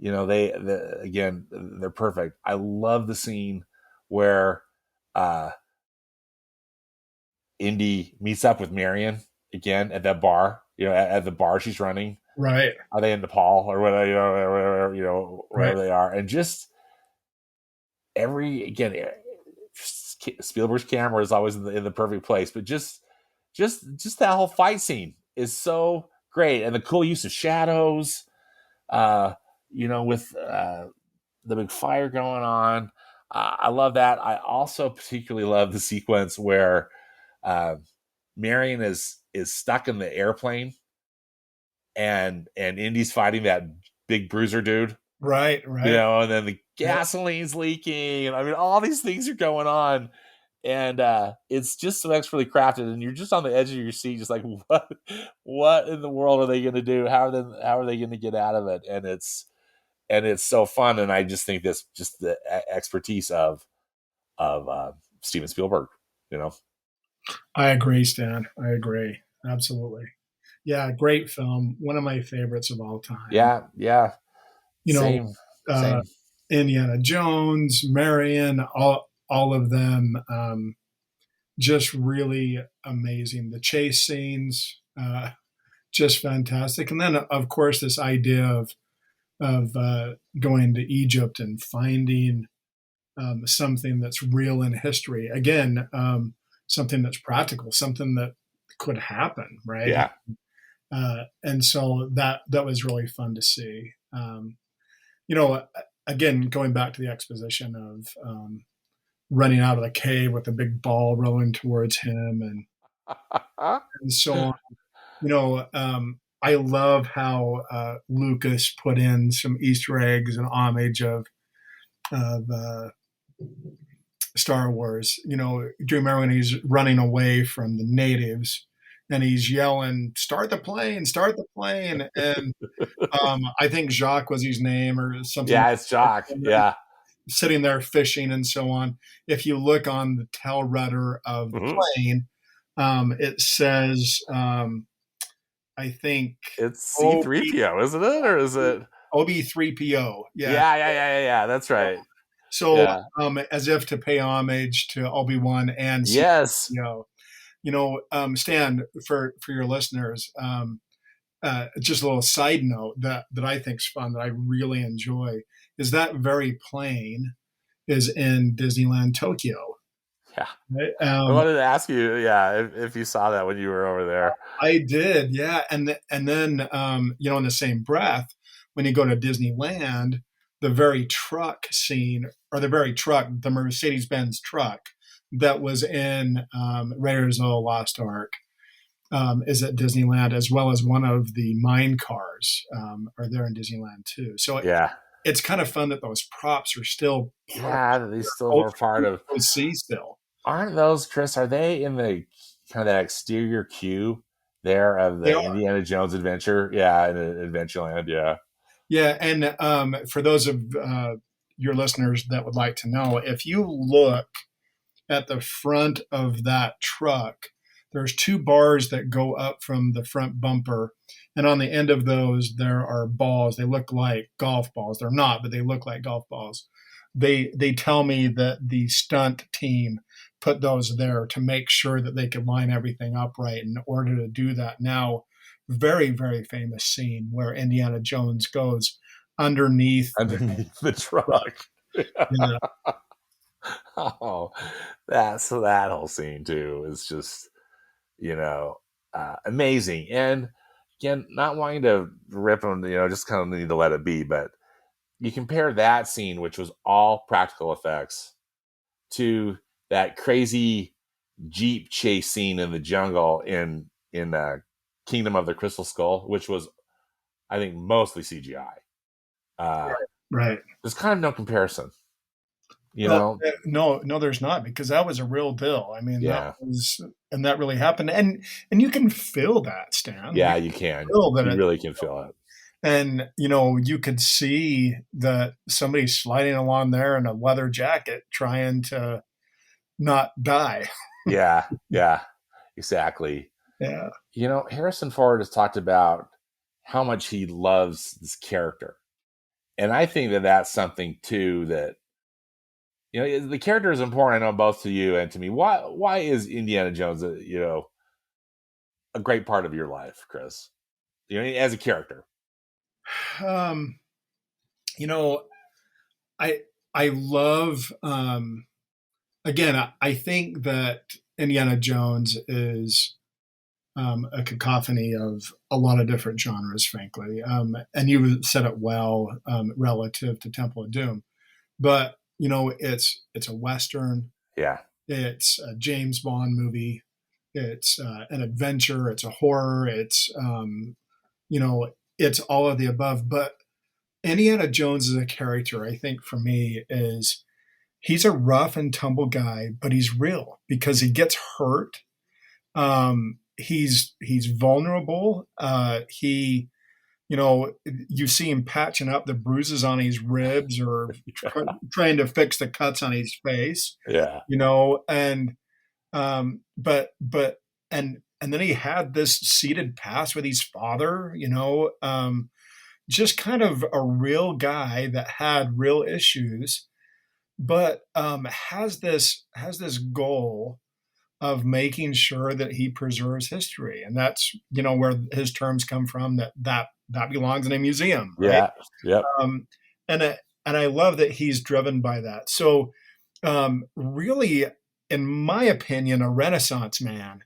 again, they're perfect. I love the scene where uh, Indy meets up with Marion again at that bar. At the bar she's running. Right. Are they in Nepal or whatever? Right. Wherever they are, and just every again, Spielberg's camera is always in the perfect place, but just that whole fight scene is so great, and the cool use of shadows, with the big fire going on. I love that. I also particularly love the sequence where uh, Marion is stuck in the airplane, and Indy's fighting that big bruiser dude, Right. Right. and then the Yeah. gasoline's leaking. I mean, all these things are going on, and it's just so expertly crafted, and you're just on the edge of your seat, just like, what in the world are they going to do? How are they going to get out of it? And it's so fun, and I just think this just the expertise of Steven Spielberg, you know. I agree, Stan. I agree. Absolutely. Yeah, great film. One of my favorites of all time. Yeah, yeah, You know, same, uh, same. Indiana Jones, Marion, all of them, just really amazing. The chase scenes, just fantastic. And then, of course, this idea of going to Egypt and finding something that's real in history. Again, something that's practical, something that could happen, right? Yeah, And so that was really fun to see. You know, again, going back to the exposition of running out of the cave with a big ball rolling towards him, and so on. You know, I love how Lucas put in some Easter eggs and homage of Star Wars. You know, do you remember when he's running away from the natives and he's yelling, start the plane," and I think Jacques was his name or something. yeah, it's Jock. Yeah. Sitting there fishing and so on. If you look on the tail rudder of the Mhm. plane, it says, I think It's OB, C-3PO, isn't it, or is it? OB3PO. Yeah. Yeah, yeah, yeah, yeah, yeah. That's right. So, Yeah. as if to pay homage to Obi-Wan and Yes. C-3PO. You know, Stan, for your listeners, just a little side note that I think is fun that I really enjoy is that very plane is in Disneyland Tokyo. Yeah. Right? I wanted to ask you, yeah, if you saw that when you were over there. I did, yeah, and then in the same breath, when you go to Disneyland, the very truck scene or the very truck, the Mercedes Benz truck that was in Raiders of the Lost Ark is at Disneyland, as well as one of the mine cars are there in Disneyland too. So Yeah. it's kind of fun that those props are still part Yeah, these still of were part of. OC still. Aren't those, Chris? Are they in the kind of that exterior queue there of They the are. Indiana Jones adventure? Yeah, in Adventureland. Yeah. Yeah, and for those of your listeners that would like to know, if you look at the front of that truck, there's two bars that go up from the front bumper, and on the end of those there are balls. They look like golf balls. They're not, but they look like golf balls. They tell me that the stunt team put those there to make sure that they could line everything up right. In order to do that, now very very famous scene where Indiana Jones goes underneath the Underneath the truck. truck. Yeah, Oh, that whole scene too is just amazing. And again, not wanting to rip them, just kind of need to let it be. But you compare that scene, which was all practical effects, to that crazy jeep chase scene in the jungle in Kingdom of the Crystal Skull, which was, I think, mostly CGI. right. There's kind of no comparison, you Oh, know. no, there's not because that was a real deal. I mean, Yeah, that really happened, and you can feel that, Stan. You yeah, can you can. feel that You it, really can feel it. And you could see that somebody sliding along there in a leather jacket trying to not die. Yeah, yeah, exactly. Yeah. Harrison Ford has talked about how much he loves this character. And I think that that's something too that the character is important. I know both to you and to me. Why is Indiana Jones a great part of your life, Chris? As a character. Um, you know, I I love again, I think that Indiana Jones is a cacophony of a lot of different genres, frankly. And you said it well relative to Temple of Doom, but it's a western, Yeah, it's a James Bond movie, it's an adventure, it's a horror, you know it's all of the above. But Indiana Jones as a character, I think for me is he's a rough and tumble guy, but he's real because he gets hurt. He's vulnerable. He you see him patching up the bruises on his ribs or trying to fix the cuts on his face. yeah, And but and then he had this seated past with his father. Just kind of a real guy that had real issues, but has this goal of making sure that he preserves history, and that's where his terms come from, that belongs in a museum, right? yeah, yep, um, and I love that he's driven by that. So really, in my opinion, a renaissance man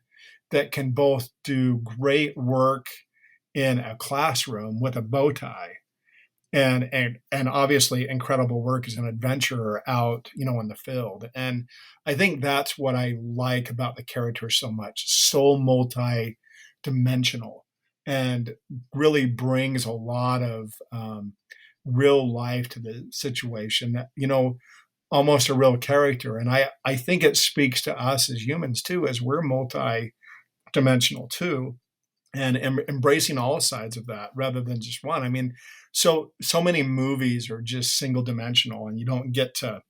that can both do great work in a classroom with a bow tie and obviously incredible work as an adventurer out in the field. And I think that's what I like about the character so much, so multi-dimensional, and really brings a lot of real life to the situation, that almost a real character. And I think it speaks to us as humans too, as we're multi-dimensional too, and embracing all sides of that rather than just one. I mean, so many movies are just single dimensional, and you don't get to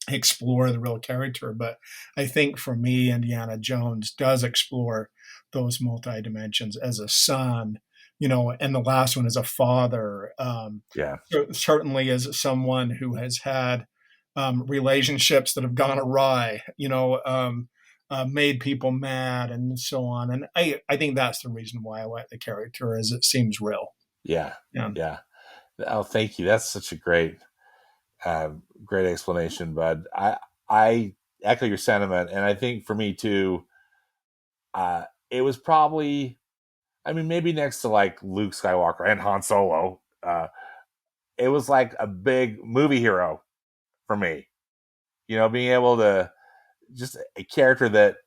explore the real character. But I think for me, Indiana Jones does explore those multi dimensions as a son, and the last one as a father. yeah, Certainly as someone who has had relationships that have gone awry, made people mad and so on. And I think that's the reason why I like the character, is it seems real. yeah, Yeah. yeah. Oh, thank you. That's such a uh, great explanation, bud. I echo your sentiment, and I think for me too, it was probably, I mean, maybe next to like Luke Skywalker and Han Solo, it was like a big movie hero for me. Being able to just a character that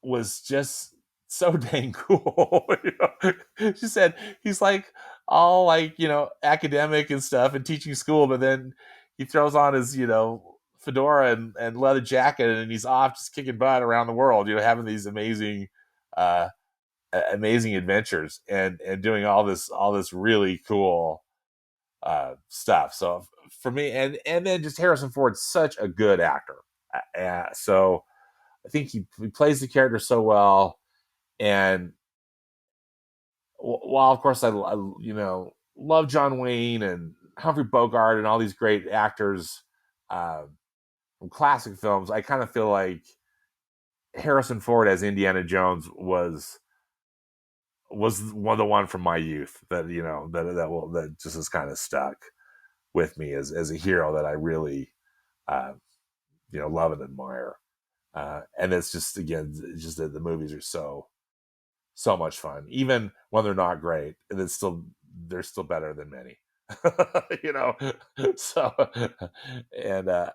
was just so dang cool. She said he's like all like academic and stuff and teaching school, but then he throws on his fedora and leather jacket and he's off just kicking butt around the world. Having these uh, amazing adventures and doing all this really cool stuff. So for me, and then just Harrison Ford's such a good actor. So I think he plays the character so well. And while of course I love John Wayne and Humphrey Bogart and all these great actors uh, from classic films, I kind of feel like Harrison Ford as Indiana Jones was one from my youth that that just is kind of stuck with me as a hero that I really uh, love and admire. And it's just, again, it's just that the movies are so much fun, even when they're not great. And they're still better than many. you know. So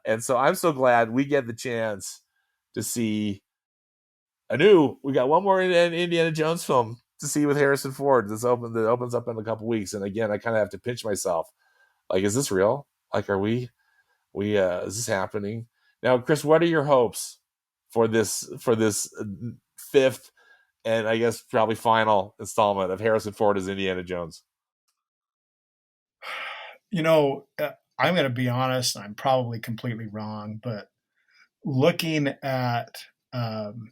and so I'm so glad we get the chance to see we got one more Indiana Jones film to see with Harrison Ford that opens up in a couple weeks. And again, I kind of have to pinch myself. Like, is this real? Like, are we is this happening? Now, Chris, what are your hopes for this fifth and I guess probably final installment of Harrison Ford as Indiana Jones. You know, I'm going to be honest. I'm probably completely wrong, but looking at, um,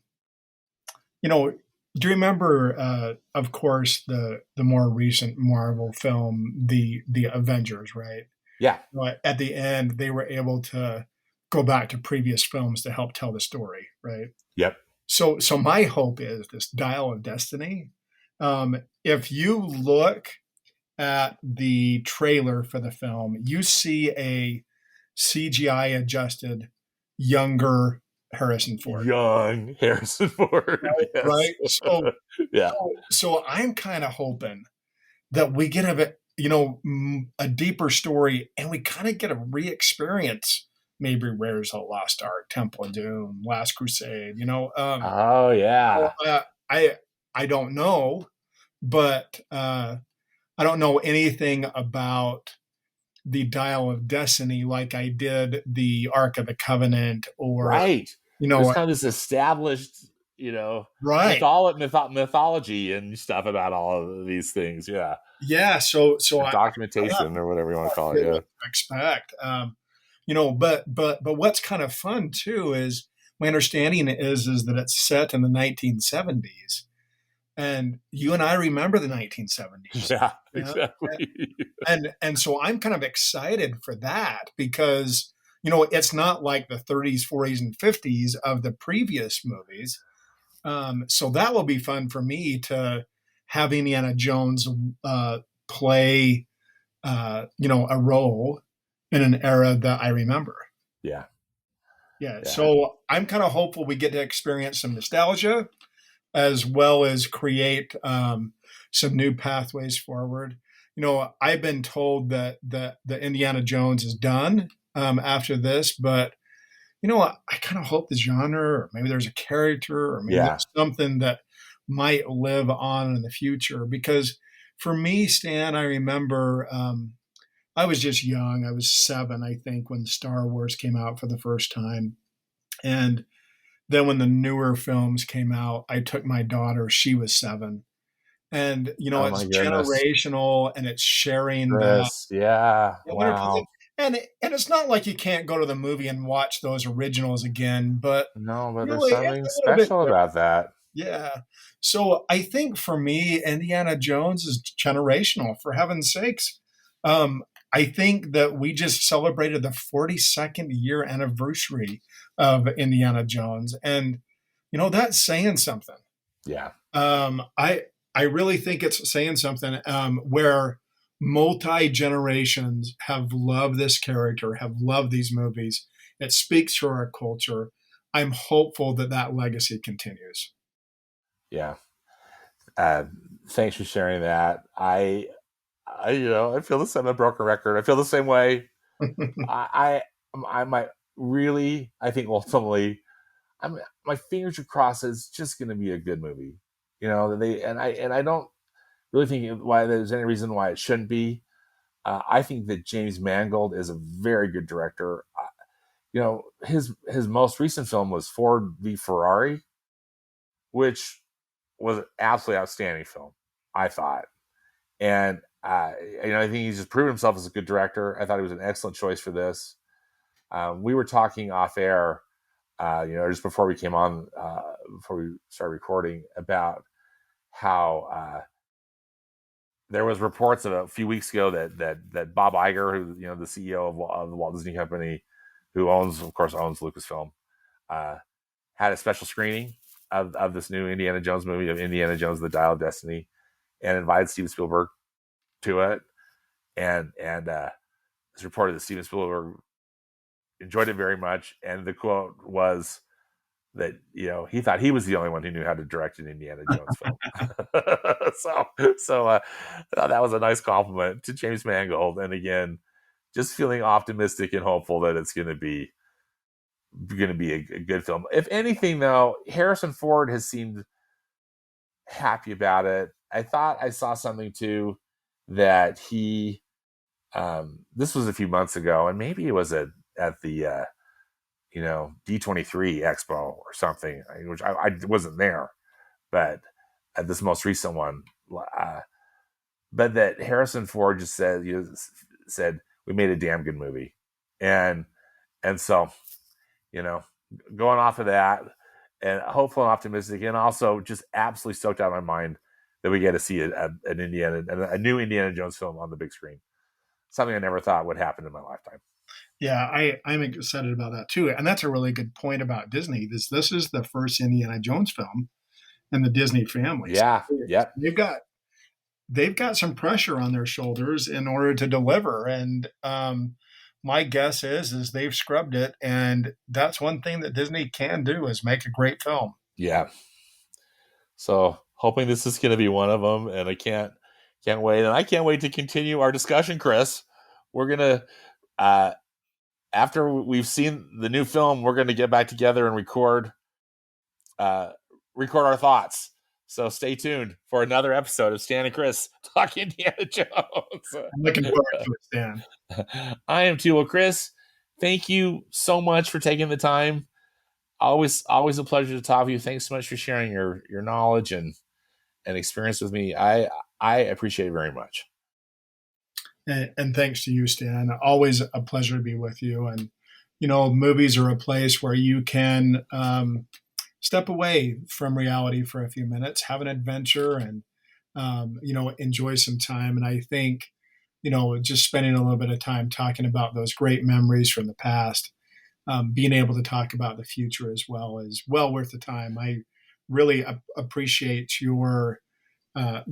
you know, do you remember, of course, the more recent Marvel film, the Avengers, right? Yeah. But at the end, they were able to go back to previous films to help tell the story, right? Yep. So my hope is this Dial of Destiny. If you look at the trailer for the film, you see a CGI adjusted younger Harrison Ford, Young Harrison Ford. right? Yes. Right. So Yeah. so I'm kind of hoping that we get a deeper story, and we kind of get a re-experience maybe Raiders of the Lost Ark, Temple of Doom, Last Crusade. Oh So, yeah. I don't know, but I don't know anything about the Dial of Destiny like I did the Ark of the Covenant, or Right. you There's know, kind of this established, right? mythology and stuff about all of these things. Yeah. Yeah. So Or I'm not documentation or whatever you want to call it. sure Yeah. what to expect. But what's kind of fun too is my understanding is that it's set in the 1970s, and you and I remember the 1970s. Yeah, Yeah. exactly. And so I'm kind of excited for that because it's not like the 30s, 40s, and 50s of the previous movies. So that will be fun for me to have Indiana Jones play a role in an era that I remember. Yeah. Yeah, Yeah. so I'm kind of hopeful we get to experience some nostalgia as well as create some new pathways forward. I've been told that the Indiana Jones is done after this, but I kind of hope the genre, or maybe there's a character, or maybe Yeah. there's something that might live on in the future. Because for me, Stan, I remember I was just young. I was 7, I think, when Star Wars came out for the first time, and then when the newer films came out, I took my daughter. She was 7, and Oh my it's goodness. generational, and it's sharing that Chris. Yeah. wonderful Wow. thing. And it's not like you can't go to the movie and watch those originals again, but No, but there's it's something a little bit special different. about that. Yeah. So I think for me, Indiana Jones is generational. For heaven's sakes, um, I think that we just celebrated the 42nd year anniversary of Indiana Jones, and that's saying something. Yeah. I really think it's saying something where multi generations have loved this character, have loved these movies. It speaks to our culture. I'm hopeful that that legacy continues. Yeah. Uh, Thanks for sharing that. I feel the same. I'm a broken record. I feel the same way. I might really, I think ultimately, my fingers are crossed. It's just going to be a good movie. I don't really think why there's any reason why it shouldn't be. I think that James Mangold is a very good director. His most recent film was Ford v Ferrari, which was an absolutely outstanding film, I thought. And I think he's just proven himself as a good director. I thought he was an excellent choice for this. We were talking off air, just before we came on, before we started recording, about how there was reports of a few weeks ago that Bob Iger, who the CEO of the Walt Disney Company, who of course owns Lucasfilm, uh, had a special screening of this new Indiana Jones movie, of Indiana Jones: The Dial of Destiny, and invited Steven Spielberg to it. And it's reported that Steven Spielberg enjoyed it very much, and the quote was that he thought he was the only one who knew how to direct an Indiana Jones film. So that was a nice compliment to James Mangold, and again, just feeling optimistic and hopeful that it's going to be a good film. If anything, though, Harrison Ford has seemed happy about it. I thought I saw something too that he this was a few months ago, and maybe it was at the D23 Expo or something, which I wasn't there, but at this most recent one, but that Harrison Ford just said we made a damn good movie, and so going off of that, and hopeful and optimistic, and also just absolutely stoked out of my mind that we get to see a new Indiana Jones film on the big screen. Something I never thought would happen in my lifetime. Yeah, I'm excited about that too. And that's a really good point about Disney. This is the first Indiana Jones film in the Disney family. So Yeah, yep. they've got some pressure on their shoulders in order to deliver. And my guess is they've scrubbed it. And that's one thing that Disney can do is make a great film. Yeah. So hoping this is going to be one of them, and I can't wait. And I can't wait to continue our discussion, Chris. We're going to, after we've seen the new film, we're going to get back together and record our thoughts. So stay tuned for another episode of Stan and Chris Talk Indiana Jones. I'm looking forward to it, Stan. I am too. Well, Chris, thank you so much for taking the time. Always a pleasure to talk with you. Thanks so much for sharing your knowledge and experience with me. I appreciate it very much. And thanks to you, Stan. Always a pleasure to be with you. And, movies are a place where you can step away from reality for a few minutes, have an adventure, and, enjoy some time. And I think, just spending a little bit of time talking about those great memories from the past, being able to talk about the future as well is well worth the time. I really appreciate your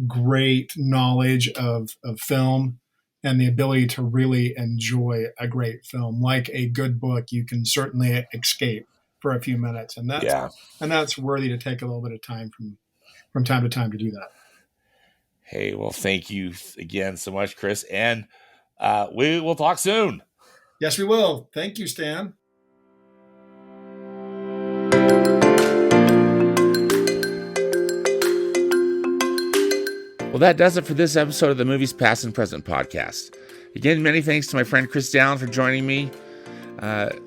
great knowledge of film and the ability to really enjoy a great film. Like a good book, you can certainly escape for a few minutes, and that's worthy to take a little bit of time from time to time to do that. Hey, well, thank you again so much, Chris, and we will talk soon. Yes, we will. Thank you, Stan. Well, that does it for this episode of the Movies Past and Present podcast. Again, many thanks to my friend Chris Dallin for joining me.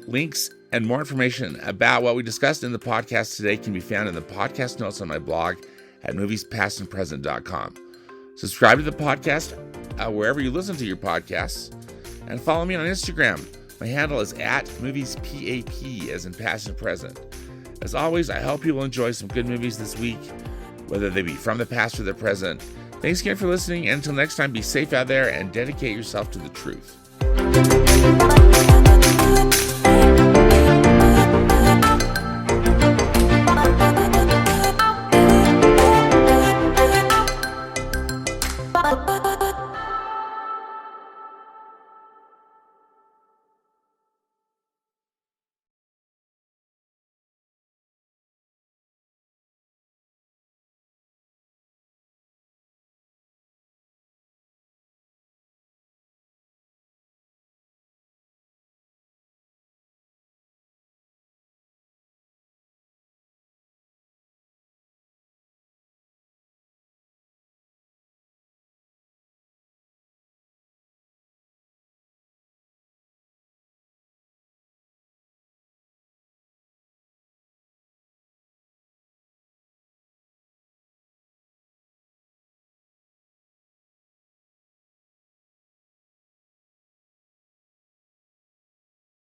Links and more information about what we discussed in the podcast today can be found in the podcast notes on my blog at moviespastandpresent.com. Subscribe to the podcast wherever you listen to your podcasts, and follow me on Instagram. My handle is @moviespap, as in past and present. As always, I hope you will enjoy some good movies this week, whether they be from the past or the present. Thanks again for listening, and until next time, be safe out there and dedicate yourself to the truth.